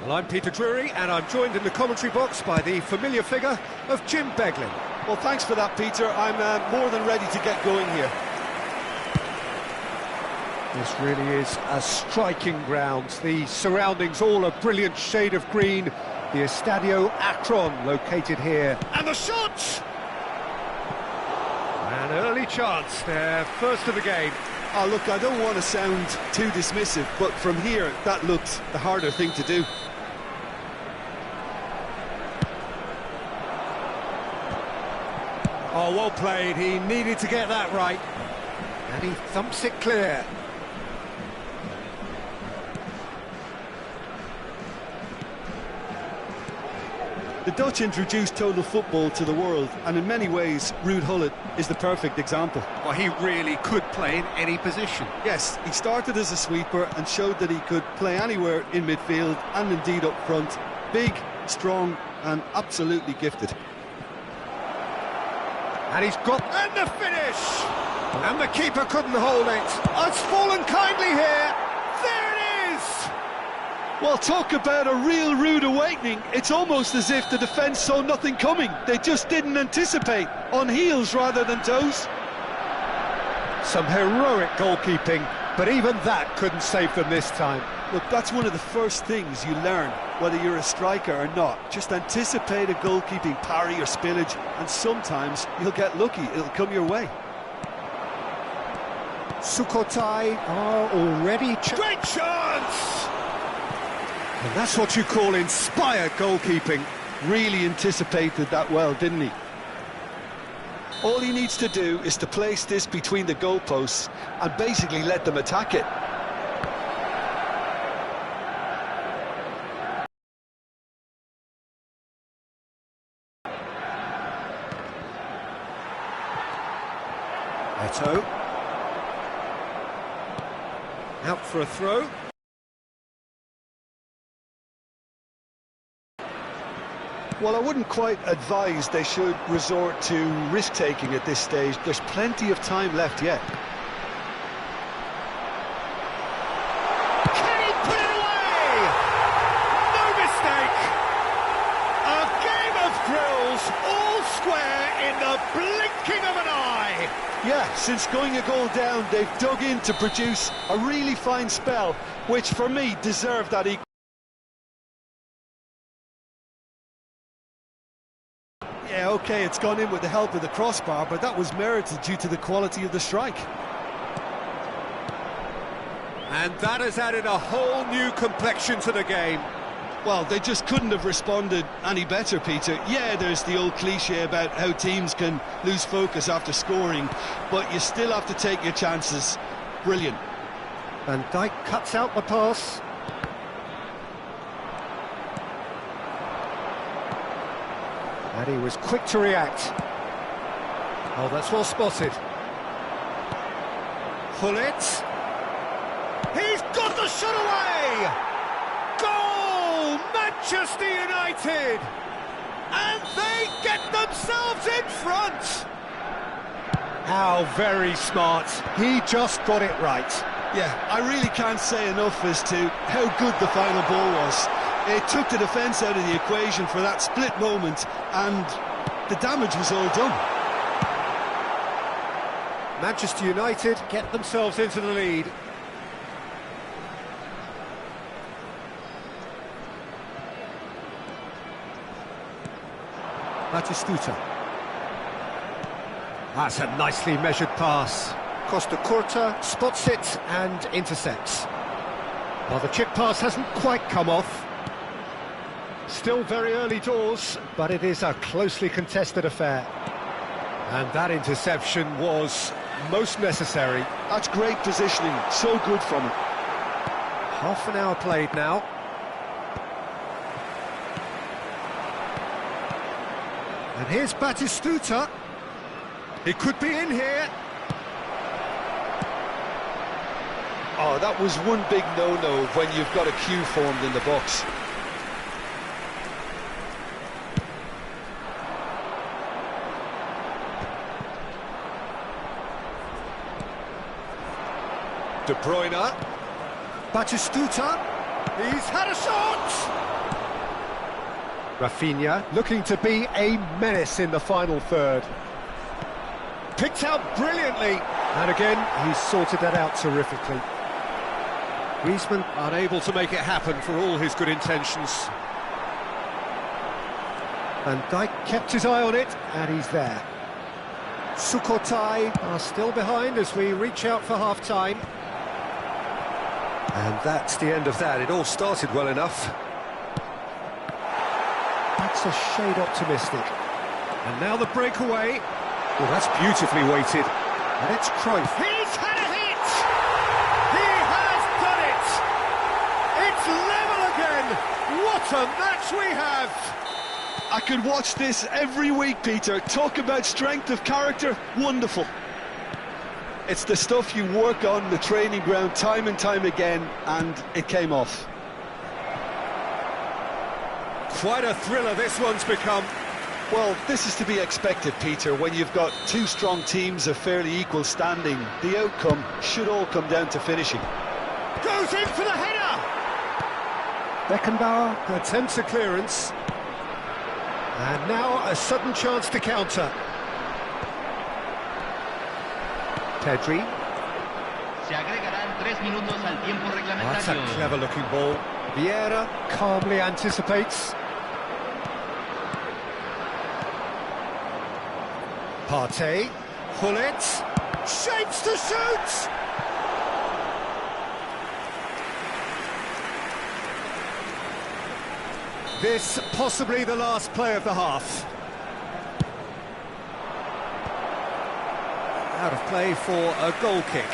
Well, I'm Peter Drury, and I'm joined in the commentary box by the familiar figure of Jim Beglin. Well, thanks for that, Peter. I'm more than ready to get going here. This really is a striking ground. The surroundings all a brilliant shade of green. The Estadio Akron located here. And the shot! An early chance, their first of the game. Oh, look, I don't want to sound too dismissive, but from here, that looked the harder thing to do. Oh, well played. He needed to get that right. And he thumps it clear. The Dutch introduced total football to the world, and in many ways, Ruud Gullit is the perfect example. Well, he really could play in any position. Yes, he started as a sweeper and showed that he could play anywhere in midfield and indeed up front. Big, strong, and absolutely gifted. And he's got... And the finish! And the keeper couldn't hold it. It's fallen kindly here. There it is! Well, talk about a real rude awakening. It's almost as if the defence saw nothing coming. They just didn't anticipate. On heels rather than toes. Some heroic goalkeeping, but even that couldn't save them this time. Look, that's one of the first things you learn, whether you're a striker or not. Just anticipate a goalkeeping parry or spillage, and sometimes you'll get lucky. It'll come your way. Sukhothai are already... Great chance! And that's what you call inspired goalkeeping. Really anticipated that well, didn't he? All he needs to do is to place this between the goalposts and basically let them attack it. Eto. Out for a throw. Well, I wouldn't quite advise they should resort to risk-taking at this stage. There's plenty of time left yet. Can he put it away? No mistake! A game of thrills, all square in the blinking of an eye! Yeah, since going a goal down, they've dug in to produce a really fine spell, which for me deserved that equal. Yeah, OK, it's gone in with the help of the crossbar, but that was merited due to the quality of the strike. And that has added a whole new complexion to the game. Well, they just couldn't have responded any better, Peter. Yeah, there's the old cliche about how teams can lose focus after scoring, but you still have to take your chances. Brilliant. Van Dijk cuts out the pass. And he was quick to react. Oh, that's well spotted. Gullit. He's got the shot away! Goal! Manchester United! And they get themselves in front! How very smart. He just got it right. Yeah, I really can't say enough as to how good the final ball was. It took the defence out of the equation for that split moment, and the damage was all done. Manchester United get themselves into the lead. Batistuta. That's a nicely measured pass. Costa Curta spots it and intercepts. Well, the chip pass hasn't quite come off. Still very early doors, but it is a closely contested affair. And that interception was most necessary. That's great positioning, so good from it. Half an hour played now. And here's Batistuta. He could be in here. Oh, that was one big no-no when you've got a queue formed in the box. De Bruyne. Batistuta. He's had a shot! Rafinha looking to be a menace in the final third. Picked out brilliantly. And again, he's sorted that out terrifically. Griezmann unable to make it happen for all his good intentions. Van Dijk kept his eye on it, and he's there. Sukhothai are still behind as we reach out for half-time. And that's the end of that. It all started well enough. That's a shade optimistic. And now the breakaway. Well, that's beautifully weighted. And it's Cruyff. He's had a hit! He has done it! It's level again! What a match we have! I could watch this every week, Peter. Talk about strength of character, wonderful. It's the stuff you work on the training ground time and time again, and it came off. Quite a thriller this one's become. Well, this is to be expected, Peter. When you've got two strong teams of fairly equal standing, the outcome should all come down to finishing. Goes in for the header! Beckenbauer attempts a clearance. And now a sudden chance to counter. Pedri. Se agregarán 3 minutos al tiempo That's a reglamentario. clever-looking ball. Vieira calmly anticipates. Partey. Hullet. Shapes to shoot! This possibly the last play of the half. Out of play for a goal kick.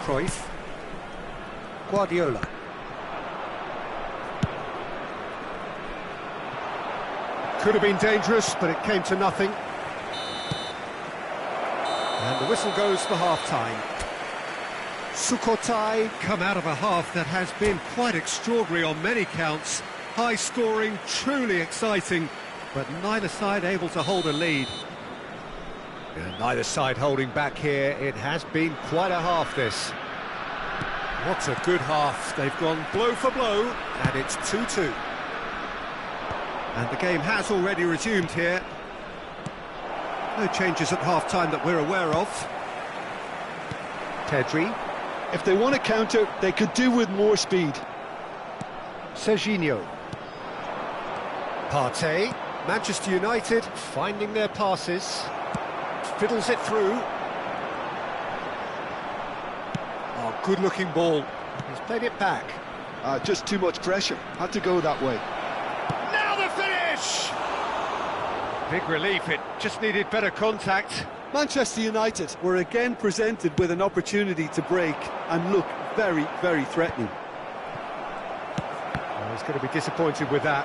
Cruyff. Guardiola. Could have been dangerous, but it came to nothing. And the whistle goes for half-time. Sukhothai come out of a half that has been quite extraordinary on many counts. High scoring, truly exciting, but neither side able to hold a lead. And neither side holding back here. It has been quite a half, this. What a good half. They've gone blow for blow, and it's 2-2. And the game has already resumed here. No changes at half-time that we're aware of. Pedri. If they want to counter, they could do with more speed. Serginho. Partey. Manchester United finding their passes. Fiddles it through. Oh, good-looking ball. He's played it back. Just too much pressure. Had to go that way. Now the finish! Big relief, it just needed better contact. Manchester United were again presented with an opportunity to break and look very, very threatening. Oh, he's going to be disappointed with that.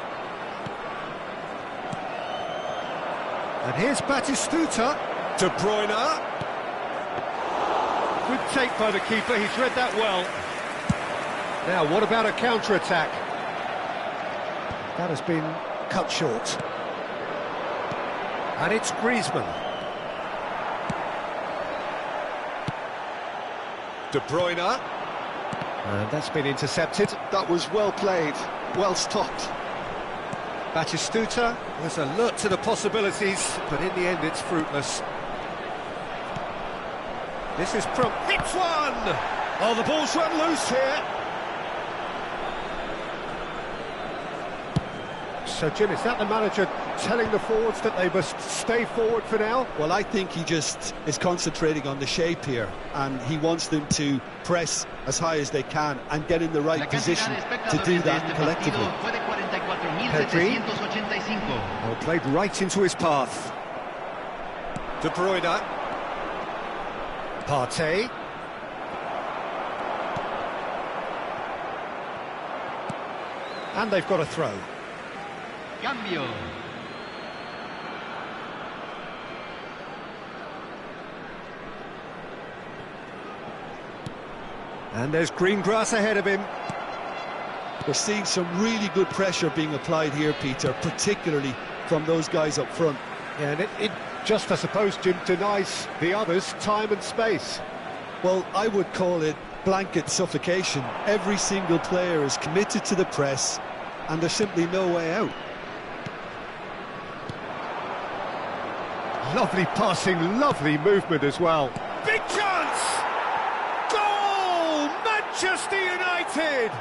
And here's Batistuta. De Bruyne. Good take by the keeper, he's read that well. Now, what about a counter-attack? That has been cut short. And it's Griezmann. De Bruyne. And that's been intercepted. That was well played, well stopped. Batistuta was alert to the possibilities, but in the end it's fruitless. This is Trung. Hits one! Oh, the ball's run loose here. So, Jim, is that the manager telling the forwards that they must stay forward for now? Well, I think he just is concentrating on the shape here, and he wants them to press as high as they can and get in the right position to do that collectively. Pedri. Well, played right into his path. De Bruyne. Partey. And they've got a throw. Cambio. And there's green grass ahead of him. We're seeing some really good pressure being applied here, Peter, particularly from those guys up front. Yeah, and it just, I suppose, Jim, denies the others time and space. Well, I would call it blanket suffocation. Every single player is committed to the press, and there's simply no way out. Lovely passing, lovely movement as well. Big chance! Goal! Manchester United!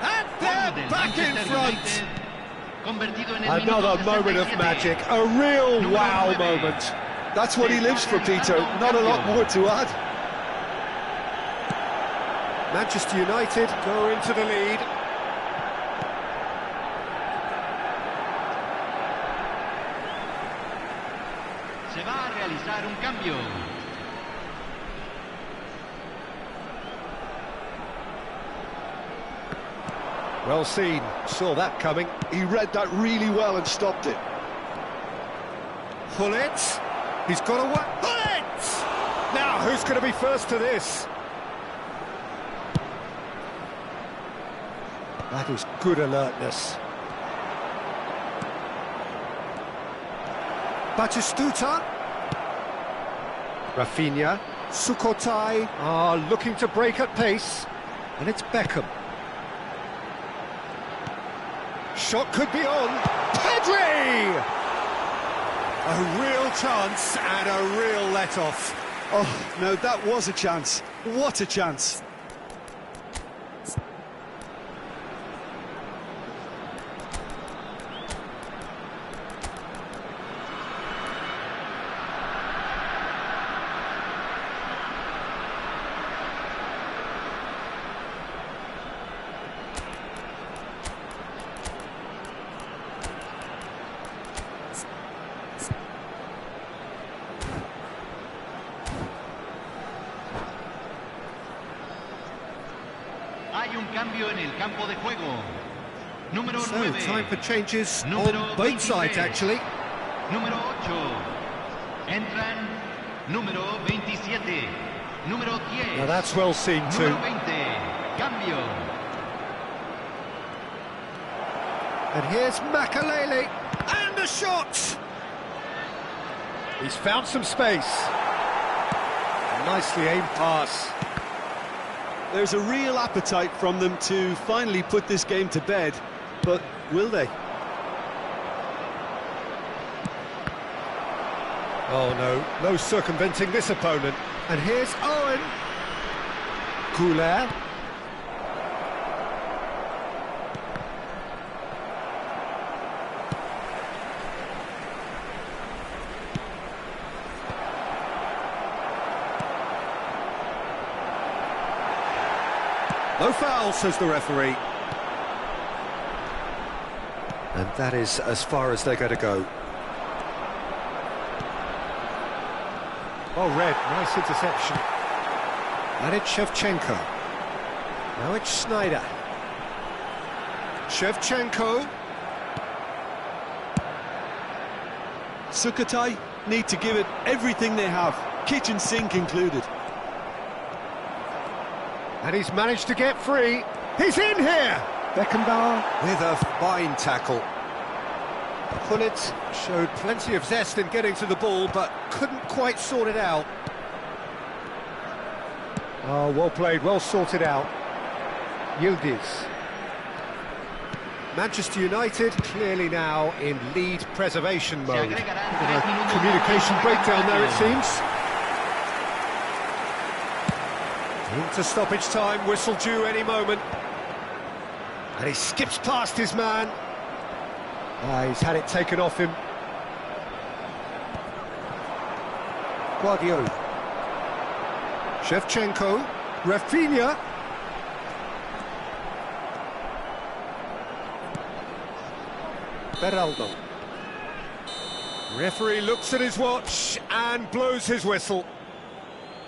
And they're back in front! Another moment of magic, a real wow moment. That's what he lives for, Peter. Not a lot more to add. Manchester United go into the lead. Se va a realizar un cambio. Well seen, saw that coming. He read that really well and stopped it. Pullet, he's got a one. Pullet! Now, who's going to be first to this? That is good alertness. Batistuta. Rafinha. Sukhothai are looking to break at pace. And it's Beckham. Shot could be on. Pedri! A real chance and a real let-off. Oh, no, that was a chance. What a chance. Hay un cambio en el campo de juego. Número 9. Time for changes on both sides, actually. Número 8. Entran número 27. Número 10. Now that's well seen too. Número 20. Cambio. And here's Makalele. And a shot! He's found some space. A nicely aimed pass. There's a real appetite from them to finally put this game to bed, but will they? Oh no, no circumventing this opponent. And here's Owen. Couler. No foul, says the referee. And that is as far as they're going to go. Oh, red, nice interception. And it's Shevchenko. Now it's Snyder. Shevchenko. Sukhothai need to give it everything they have, kitchen sink included. And he's managed to get free. He's in here! Beckenbauer with a fine tackle. Pullet showed plenty of zest in getting to the ball, but couldn't quite sort it out. Oh, well played, well sorted out. Yildiz. Manchester United clearly now in lead preservation mode. A communication breakdown there, it seems. Into stoppage time, whistle due any moment. And he skips past his man. He's had it taken off him. Guardiola. Shevchenko. Rafinha. Beraldo. Referee looks at his watch and blows his whistle.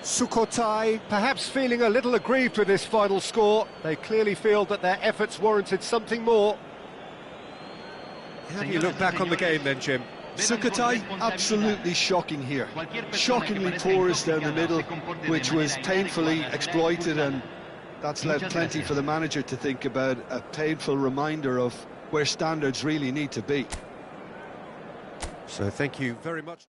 Sukhothai perhaps feeling a little aggrieved with this final score. They clearly feel that their efforts warranted something more. How do you look back on the game then, Jim? Sukhothai, absolutely shocking here. Shockingly porous down the middle, which was painfully exploited, and that's left plenty for the manager to think about. A painful reminder of where standards really need to be. So thank you very much.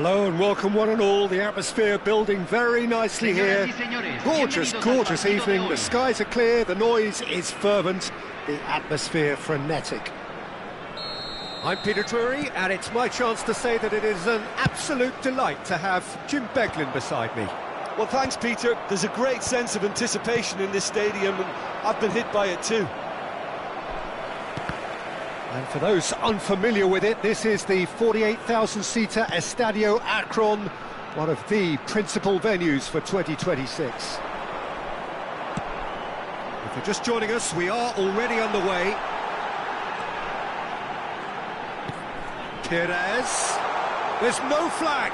Hello and welcome one and all. The atmosphere building very nicely here. Gorgeous, gorgeous evening. The skies are clear, the noise is fervent, the atmosphere frenetic. I'm Peter Drury, and it's my chance to say that it is an absolute delight to have Jim Beglin beside me. Well, thanks, Peter. There's a great sense of anticipation in this stadium, and I've been hit by it too. And for those unfamiliar with it, this is the 48,000-seater Estadio Akron, one of the principal venues for 2026. If you're just joining us, we are already underway. Perez. There's no flag.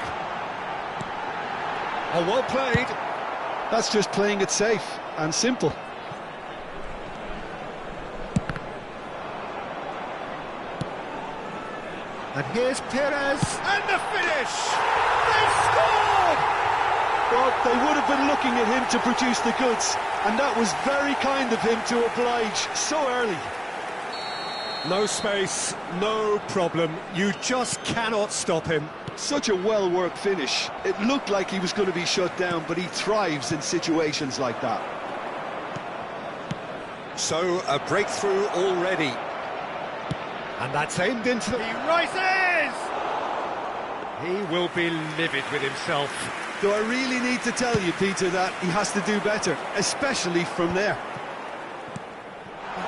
Oh, well played. That's just playing it safe and simple. And here's Perez, and the finish! They've scored! Well, they would have been looking at him to produce the goods, and that was very kind of him to oblige so early. No space, no problem. You just cannot stop him. Such a well-worked finish. It looked like he was going to be shut down, but he thrives in situations like that. So, a breakthrough already. And that's aimed into the... He rises! He will be livid with himself. Do I really need to tell you, Peter, that he has to do better, especially from there?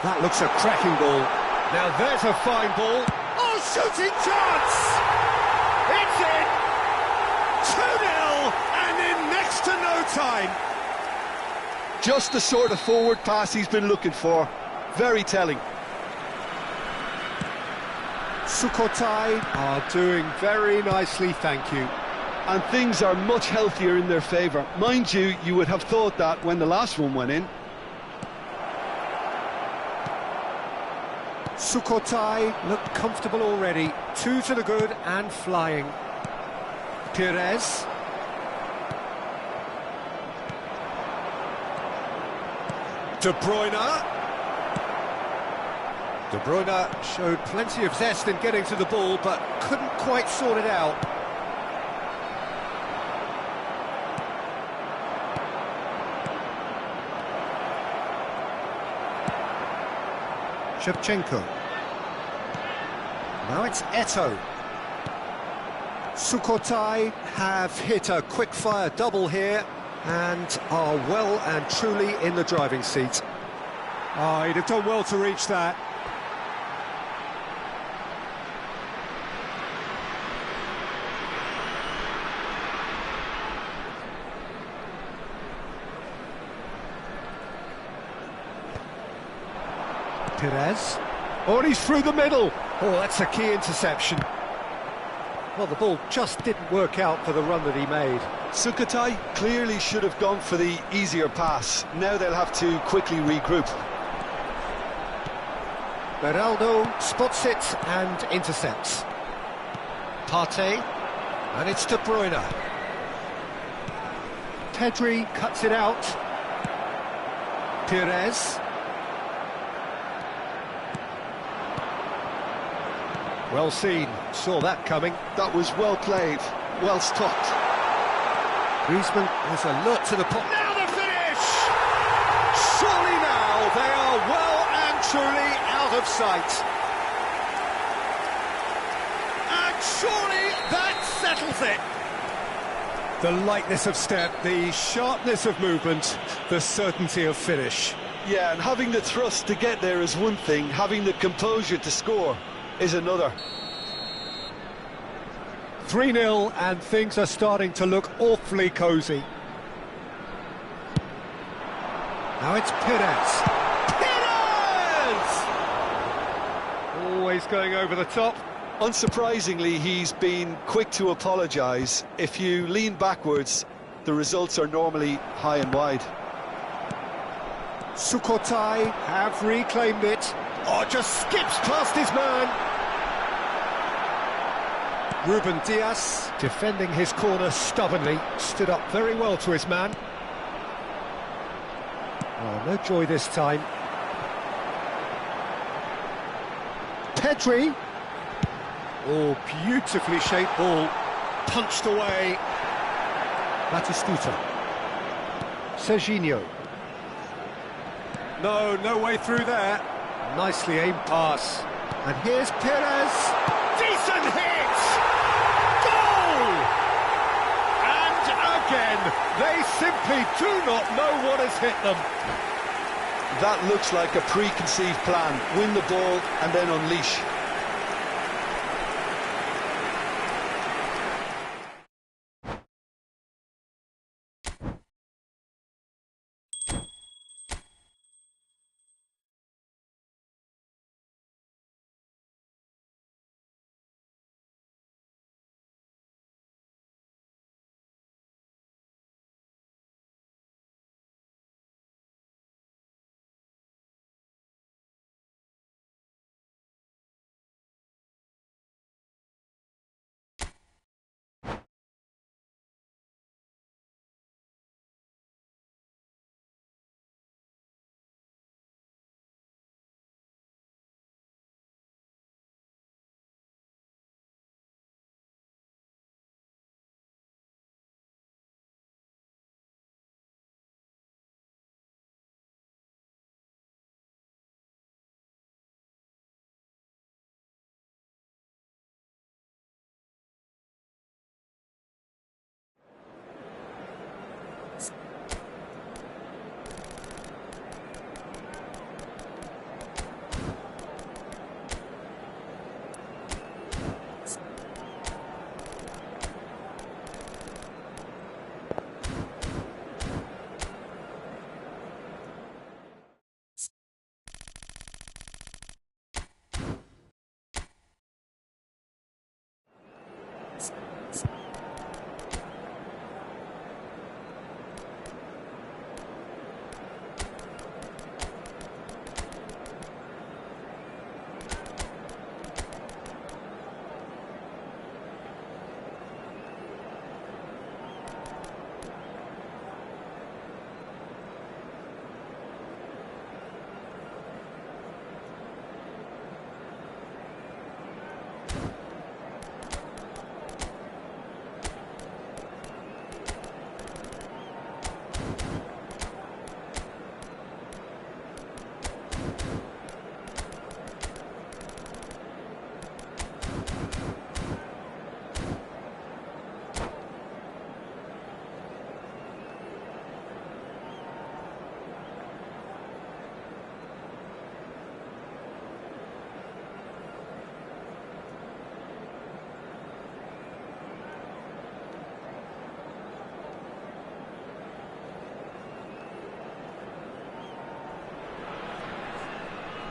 That looks a cracking ball. Now there's a fine ball. Oh, shooting chance! It's in! 2-0, and in next to no time. Just the sort of forward pass he's been looking for. Very telling. Sukhothai are doing very nicely, thank you. And things are much healthier in their favour. Mind you, you would have thought that when the last one went in. Sukhothai look comfortable already. 2 to the good and flying. Perez. De Bruyne. De Bruyne showed plenty of zest in getting to the ball, but couldn't quite sort it out. Shevchenko. Now it's Eto'o. Sukhothai have hit a quick-fire double here and are well and truly in the driving seat. Oh, he'd have done well to reach that. Perez. Oh, and he's through the middle. Oh, that's a key interception. Well, the ball just didn't work out for the run that he made. Sukhothai clearly should have gone for the easier pass. Now they'll have to quickly regroup. Beraldo spots it and intercepts. Partey, and it's De Bruyne. Pedri cuts it out. Perez. Well seen, saw that coming. That was well played, well stopped. Griezmann is alert to the pot. Now the finish! Surely now they are well and truly out of sight. And surely that settles it. The lightness of step, the sharpness of movement, the certainty of finish. Yeah, and having the thrust to get there is one thing, having the composure to score is another. 3-0 and things are starting to look awfully cosy. Now it's Perez. Perez! Always going over the top. Unsurprisingly, he's been quick to apologise. If you lean backwards, the results are normally high and wide. Sukhothai have reclaimed it. Oh, just skips past his man. Ruben Dias, defending his corner stubbornly, stood up very well to his man. Oh, no joy this time. Pedri. Oh, beautifully shaped ball. punched away. Batistuta. Serginho. No way through there. Nicely aimed pass. And here's Perez. Decent hit! Goal! And again, they simply do not know what has hit them. That looks like a preconceived plan. Win the ball and then unleash.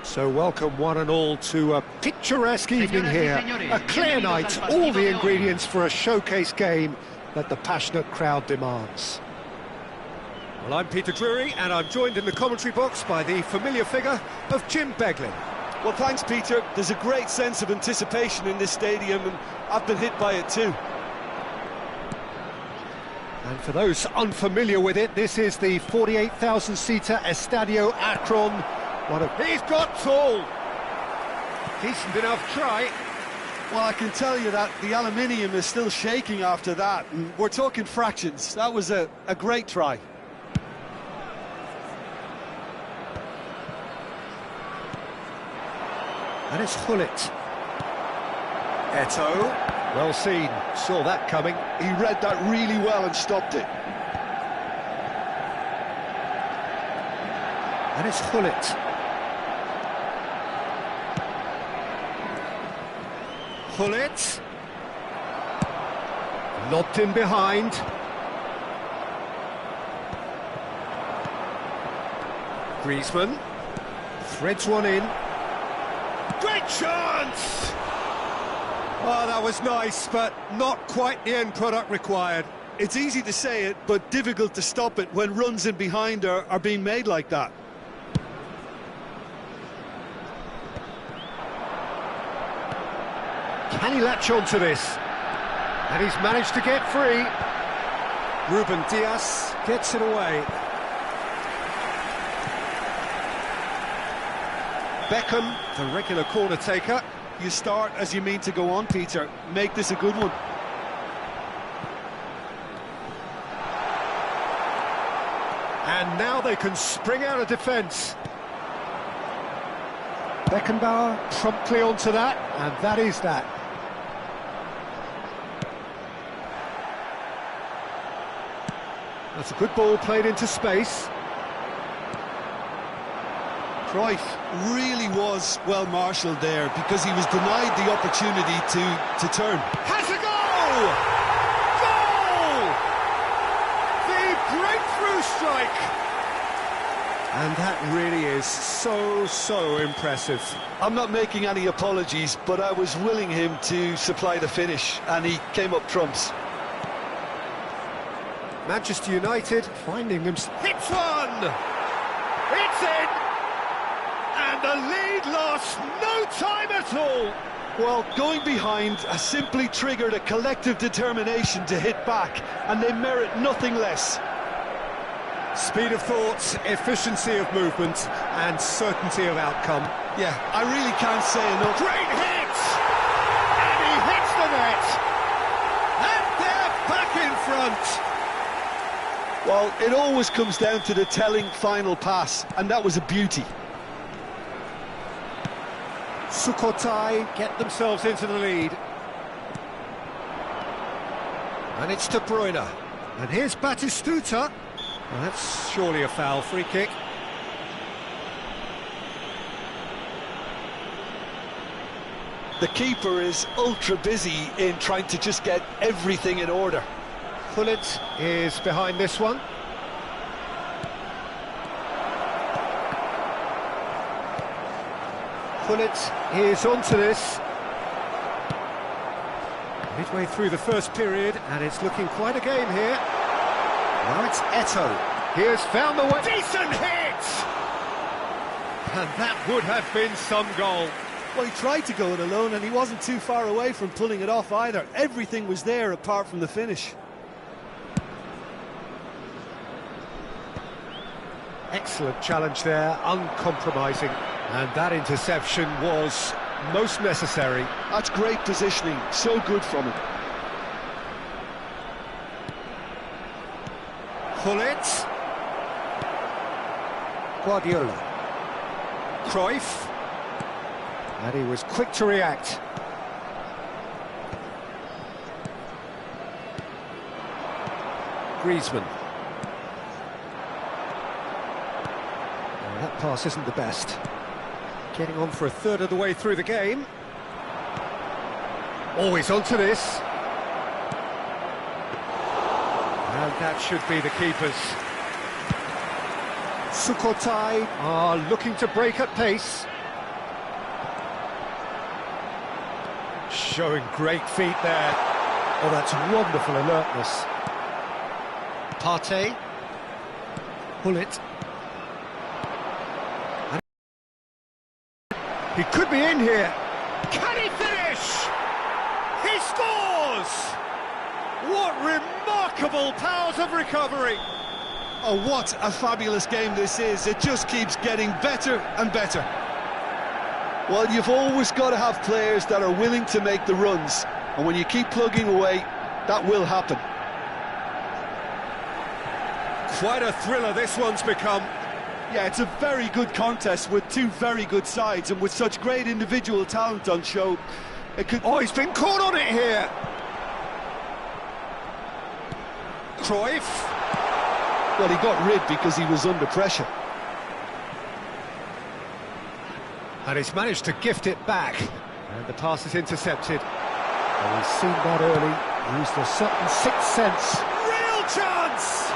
So welcome one and all to a picturesque evening here. A clear night, all the ingredients for a showcase game that the passionate crowd demands. Well, I'm Peter Drury, and I'm joined in the commentary box by the familiar figure of Jim Beglin. Well, thanks, Peter. There's a great sense of anticipation in this stadium, and I've been hit by it too. And for those unfamiliar with it, this is the 48,000-seater Estadio Akron. He's got tall. Decent enough try. Well, I can tell you that the aluminium is still shaking after that, and we're talking fractions. That was a great try. And it's Hullet. Eto'o. Well seen. Saw that coming. He read that really well and stopped it. And it's Hullet. Hullet. Lobbed in behind. Griezmann. Threads one in. Great chance! Oh, that was nice, but not quite the end product required. It's easy to say it, but difficult to stop it when runs in behind are being made like that. Can he latch on to this? And he's managed to get free. Ruben Dias gets it away. Beckham, the regular corner taker. You start as you mean to go on, Peter. Make this a good one. And now they can spring out of defence. Beckenbauer promptly onto that, and that is that. That's a good ball played into space. Cruyff really was well marshalled there because he was denied the opportunity to turn. Has a goal! Goal! The breakthrough strike! And that really is so impressive. I'm not making any apologies, but I was willing him to supply the finish, and he came up trumps. Manchester United finding them. Hits one! It's in! And the lead lost no time at all! Well, going behind has simply triggered a collective determination to hit back, and they merit nothing less. Speed of thought, efficiency of movement, and certainty of outcome. Yeah, I really can't say enough. Great hit! And he hits the net! And they're back in front! Well, it always comes down to the telling final pass, and that was a beauty. Sukhothai get themselves into the lead. And it's De Bruyne. And here's Batistuta. Well, that's surely a foul, free kick. The keeper is ultra busy in trying to just get everything in order. Gullit is behind this one. Gullit is onto this. Midway through the first period, and it's looking quite a game here. Now it's Eto'o. He has found the way. Decent hit! And that would have been some goal. Well, he tried to go it alone, and he wasn't too far away from pulling it off either. Everything was there apart from the finish. Excellent challenge there, uncompromising. And that interception was most necessary. That's great positioning, so good from him. Gullit. Guardiola. Cruyff. And he was quick to react. Griezmann. That pass isn't the best. Getting on for a third of the way through the game. Always onto this. And that should be the keepers. Sukhothai are looking to break at pace. Showing great feet there. Oh, that's wonderful alertness. Partey. Gullit. He could be in here. Can he finish? He scores! What remarkable powers of recovery! Oh, what a fabulous game this is. It just keeps getting better and better. Well, you've always got to have players that are willing to make the runs, and when you keep plugging away, that will happen. Quite a thriller this one's become. Yeah, it's a very good contest with two very good sides, and with such great individual talent on show, it could... Oh, he's been caught on it here! Cruyff. Well, he got rid because he was under pressure. And he's managed to gift it back. And the pass is intercepted. And he's seen that early, used the certain sixth sense. Real chance!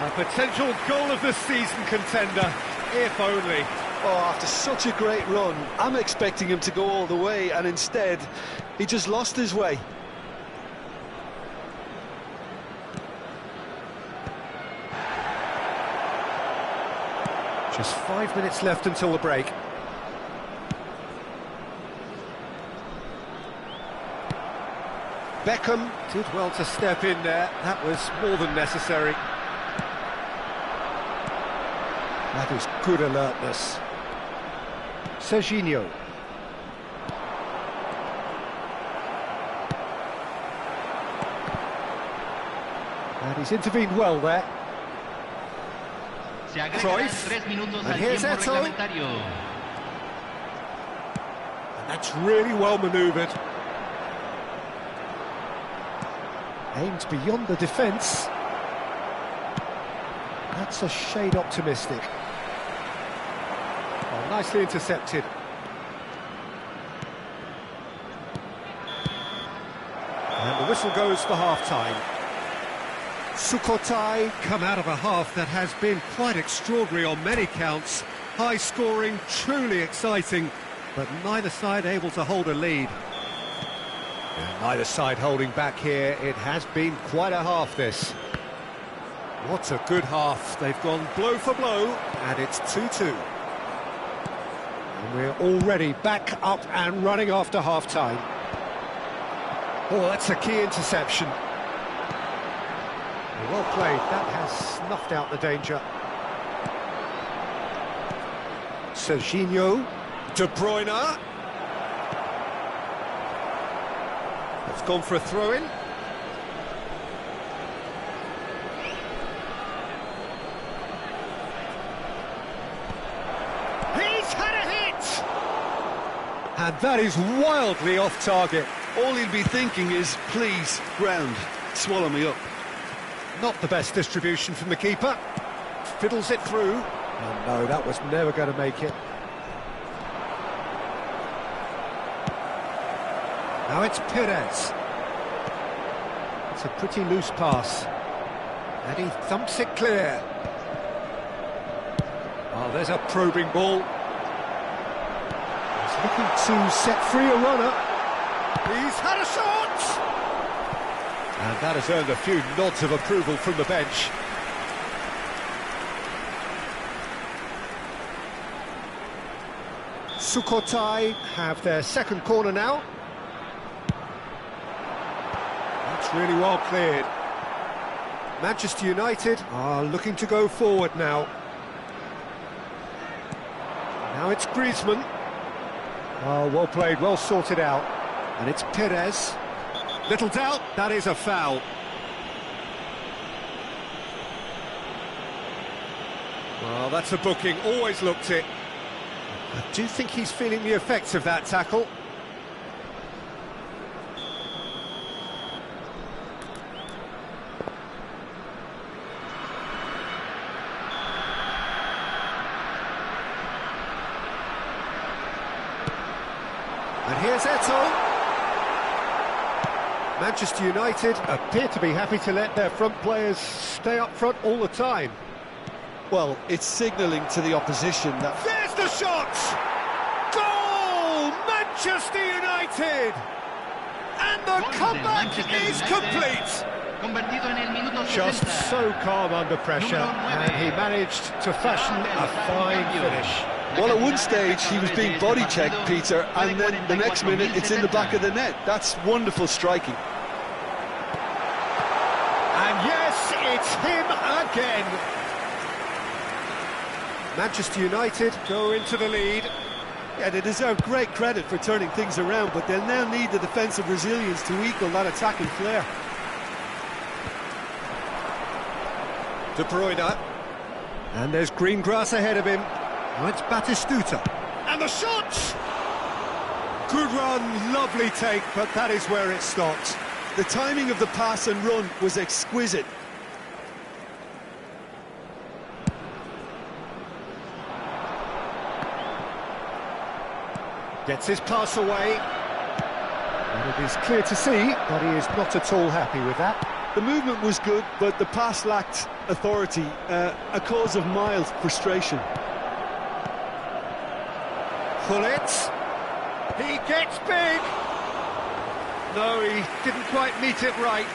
A potential goal of the season contender, if only. Oh, after such a great run, I'm expecting him to go all the way, and instead, he just lost his way. Just 5 minutes left until the break. Beckham did well to step in there. That was more than necessary. That is good alertness. Serginho. And he's intervened well there. Se agregarán Cruyff. 3 minutos And al here's tiempo Eto'o. reglamentario. And that's really well manoeuvred. Aimed beyond the defence. That's a shade optimistic. Oh, nicely intercepted. And the whistle goes for half-time. Sukhothai come out of a half that has been quite extraordinary on many counts. High scoring, truly exciting, but neither side able to hold a lead. And neither side holding back here. It has been quite a half, this. What a good half. They've gone blow for blow, and it's 2-2. And we're already back up and running after half-time. Oh, that's a key interception. Well played, that has snuffed out the danger. Serginho, De Bruyne. It's gone for a throw-in. He's had a hit! And that is wildly off target. All he'll be thinking is, please, ground, swallow me up. Not the best distribution from the keeper. Fiddles it through. Oh no, that was never going to make it. Now it's Perez. It's a pretty loose pass. And he thumps it clear. Oh, there's a probing ball. He's looking to set free a runner. He's had a shot! And that has earned a few nods of approval from the bench. Sukhothai have their second corner now. That's really well cleared. Manchester United are looking to go forward now. Now it's Griezmann. Oh, well played, well sorted out. And it's Perez. Little doubt, that is a foul. Well, that's a booking, always looked it. I do think he's feeling the effects of that tackle. And here's Eto'o. Manchester United appear to be happy to let their front players stay up front all the time. Well, it's signalling to the opposition that... There's the shot! Goal! Manchester United! And the comeback is complete! Convertido en el minuto Just 60. so calm under pressure, and he managed to fashion a fine finish. Well, at one stage he was being body-checked, Peter, and then the next minute it's in the back of the net. That's wonderful striking. And yes, it's him again. Manchester United go into the lead. Yeah, they deserve great credit for turning things around, but they'll now need the defensive resilience to equal that attacking flair. De Bruyne. And there's green grass ahead of him. Now it's Batistuta. And the shot! Good run, lovely take, but that is where it stopped. The timing of the pass and run was exquisite. Gets his pass away. And it is clear to see that he is not at all happy with that. The movement was good, but the pass lacked authority, a cause of mild frustration. Pull it. He gets big. No, he didn't quite meet it right.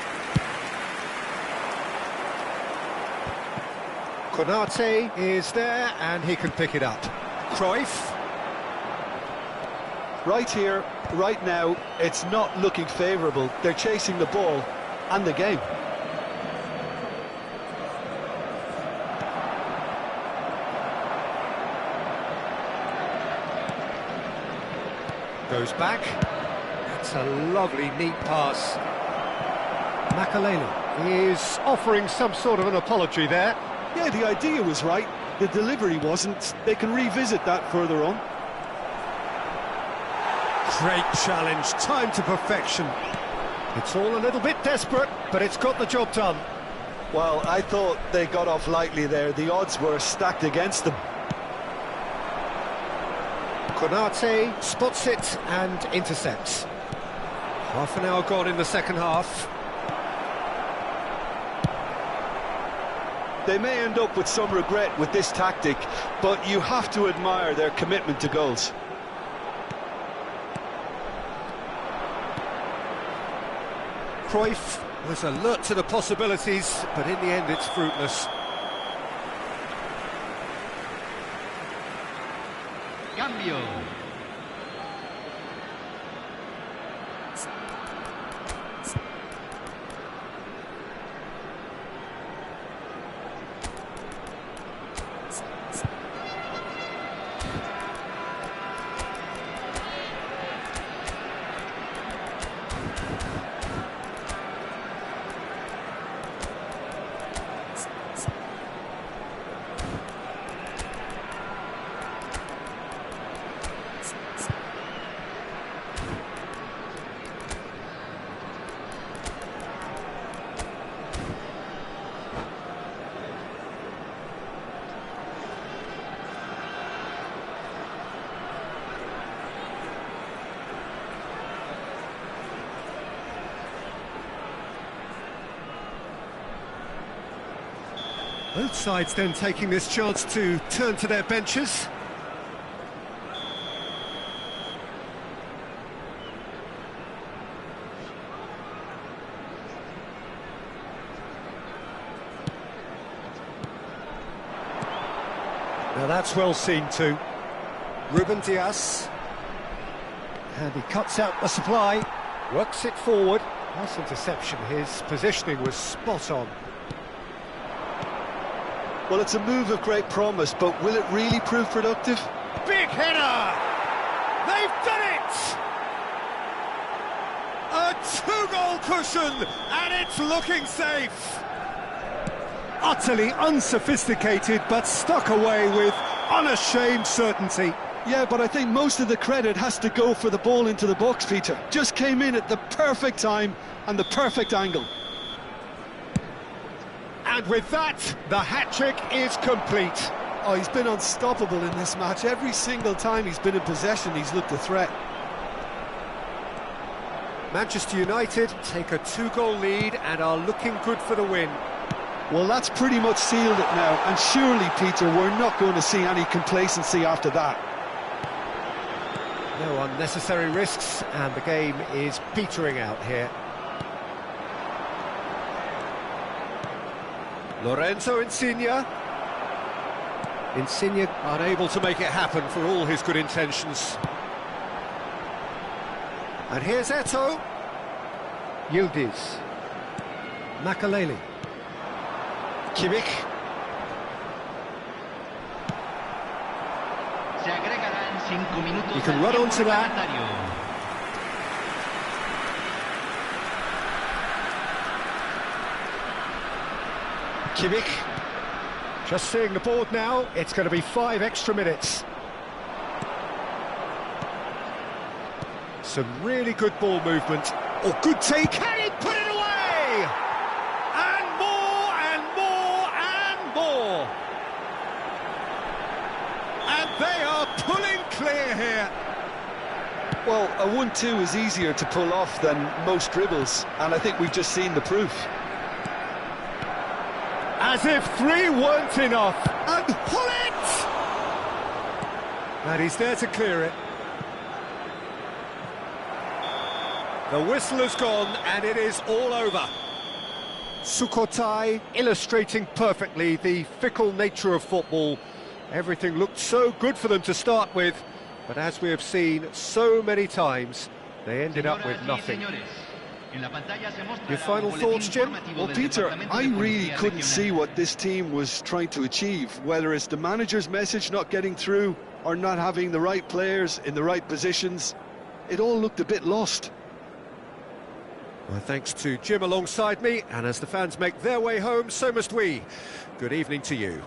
Konate is there, and he can pick it up. Cruyff. Right here, right now, it's not looking favourable. They're chasing the ball and the game. Goes back. That's a lovely, neat pass. Makalele is offering some sort of an apology there. Yeah, the idea was right. The delivery wasn't. They can revisit that further on. Great challenge, time to perfection. It's all a little bit desperate, but it's got the job done. Well, I thought they got off lightly there. The odds were stacked against them. Konate spots it and intercepts. Half an hour gone in the second half. They may end up with some regret with this tactic, but you have to admire their commitment to goals. Cruyff was alert to the possibilities, but in the end it's fruitless. Cambio. Both sides then taking this chance to turn to their benches. Now that's well seen too. Ruben Dias. And he cuts out the supply, works it forward. Nice interception, his positioning was spot on. Well, it's a move of great promise, but will it really prove productive? Big header! They've done it! A two-goal cushion, and it's looking safe! Utterly unsophisticated, but stuck away with unashamed certainty. Yeah, but I think most of the credit has to go for the ball into the box, Peter. Just came in at the perfect time and the perfect angle. And with that, the hat-trick is complete. Oh, he's been unstoppable in this match. Every single time he's been in possession, he's looked a threat. Manchester United take a two-goal lead and are looking good for the win. Well, that's pretty much sealed it now. And surely, Peter, we're not going to see any complacency after that. No unnecessary risks, and the game is petering out here. Lorenzo Insigne. Insigne unable to make it happen for all his good intentions. And here's Eto'o. Yildiz. Makaleli. Kimmich. Se agregarán 5 minutos. You can run onto that. Kimmich. Just seeing the board now, it's going to be 5 extra minutes. Some really good ball movement. Oh, good take. Can he put it away? And more, and more, and more. And they are pulling clear here. Well, a 1-2 is easier to pull off than most dribbles, and I think we've just seen the proof. As if 3 weren't enough. And pull it! And he's there to clear it. The whistle has gone, and it is all over. Sukhothai illustrating perfectly the fickle nature of football. Everything looked so good for them to start with, but as we have seen so many times, they ended up with nothing. Your final thoughts, Jim? Well, Peter, I really couldn't see what this team was trying to achieve, whether it's the manager's message not getting through or not having the right players in the right positions. It all looked a bit lost. Well, thanks to Jim alongside me, and as the fans make their way home, so must we. Good evening to you.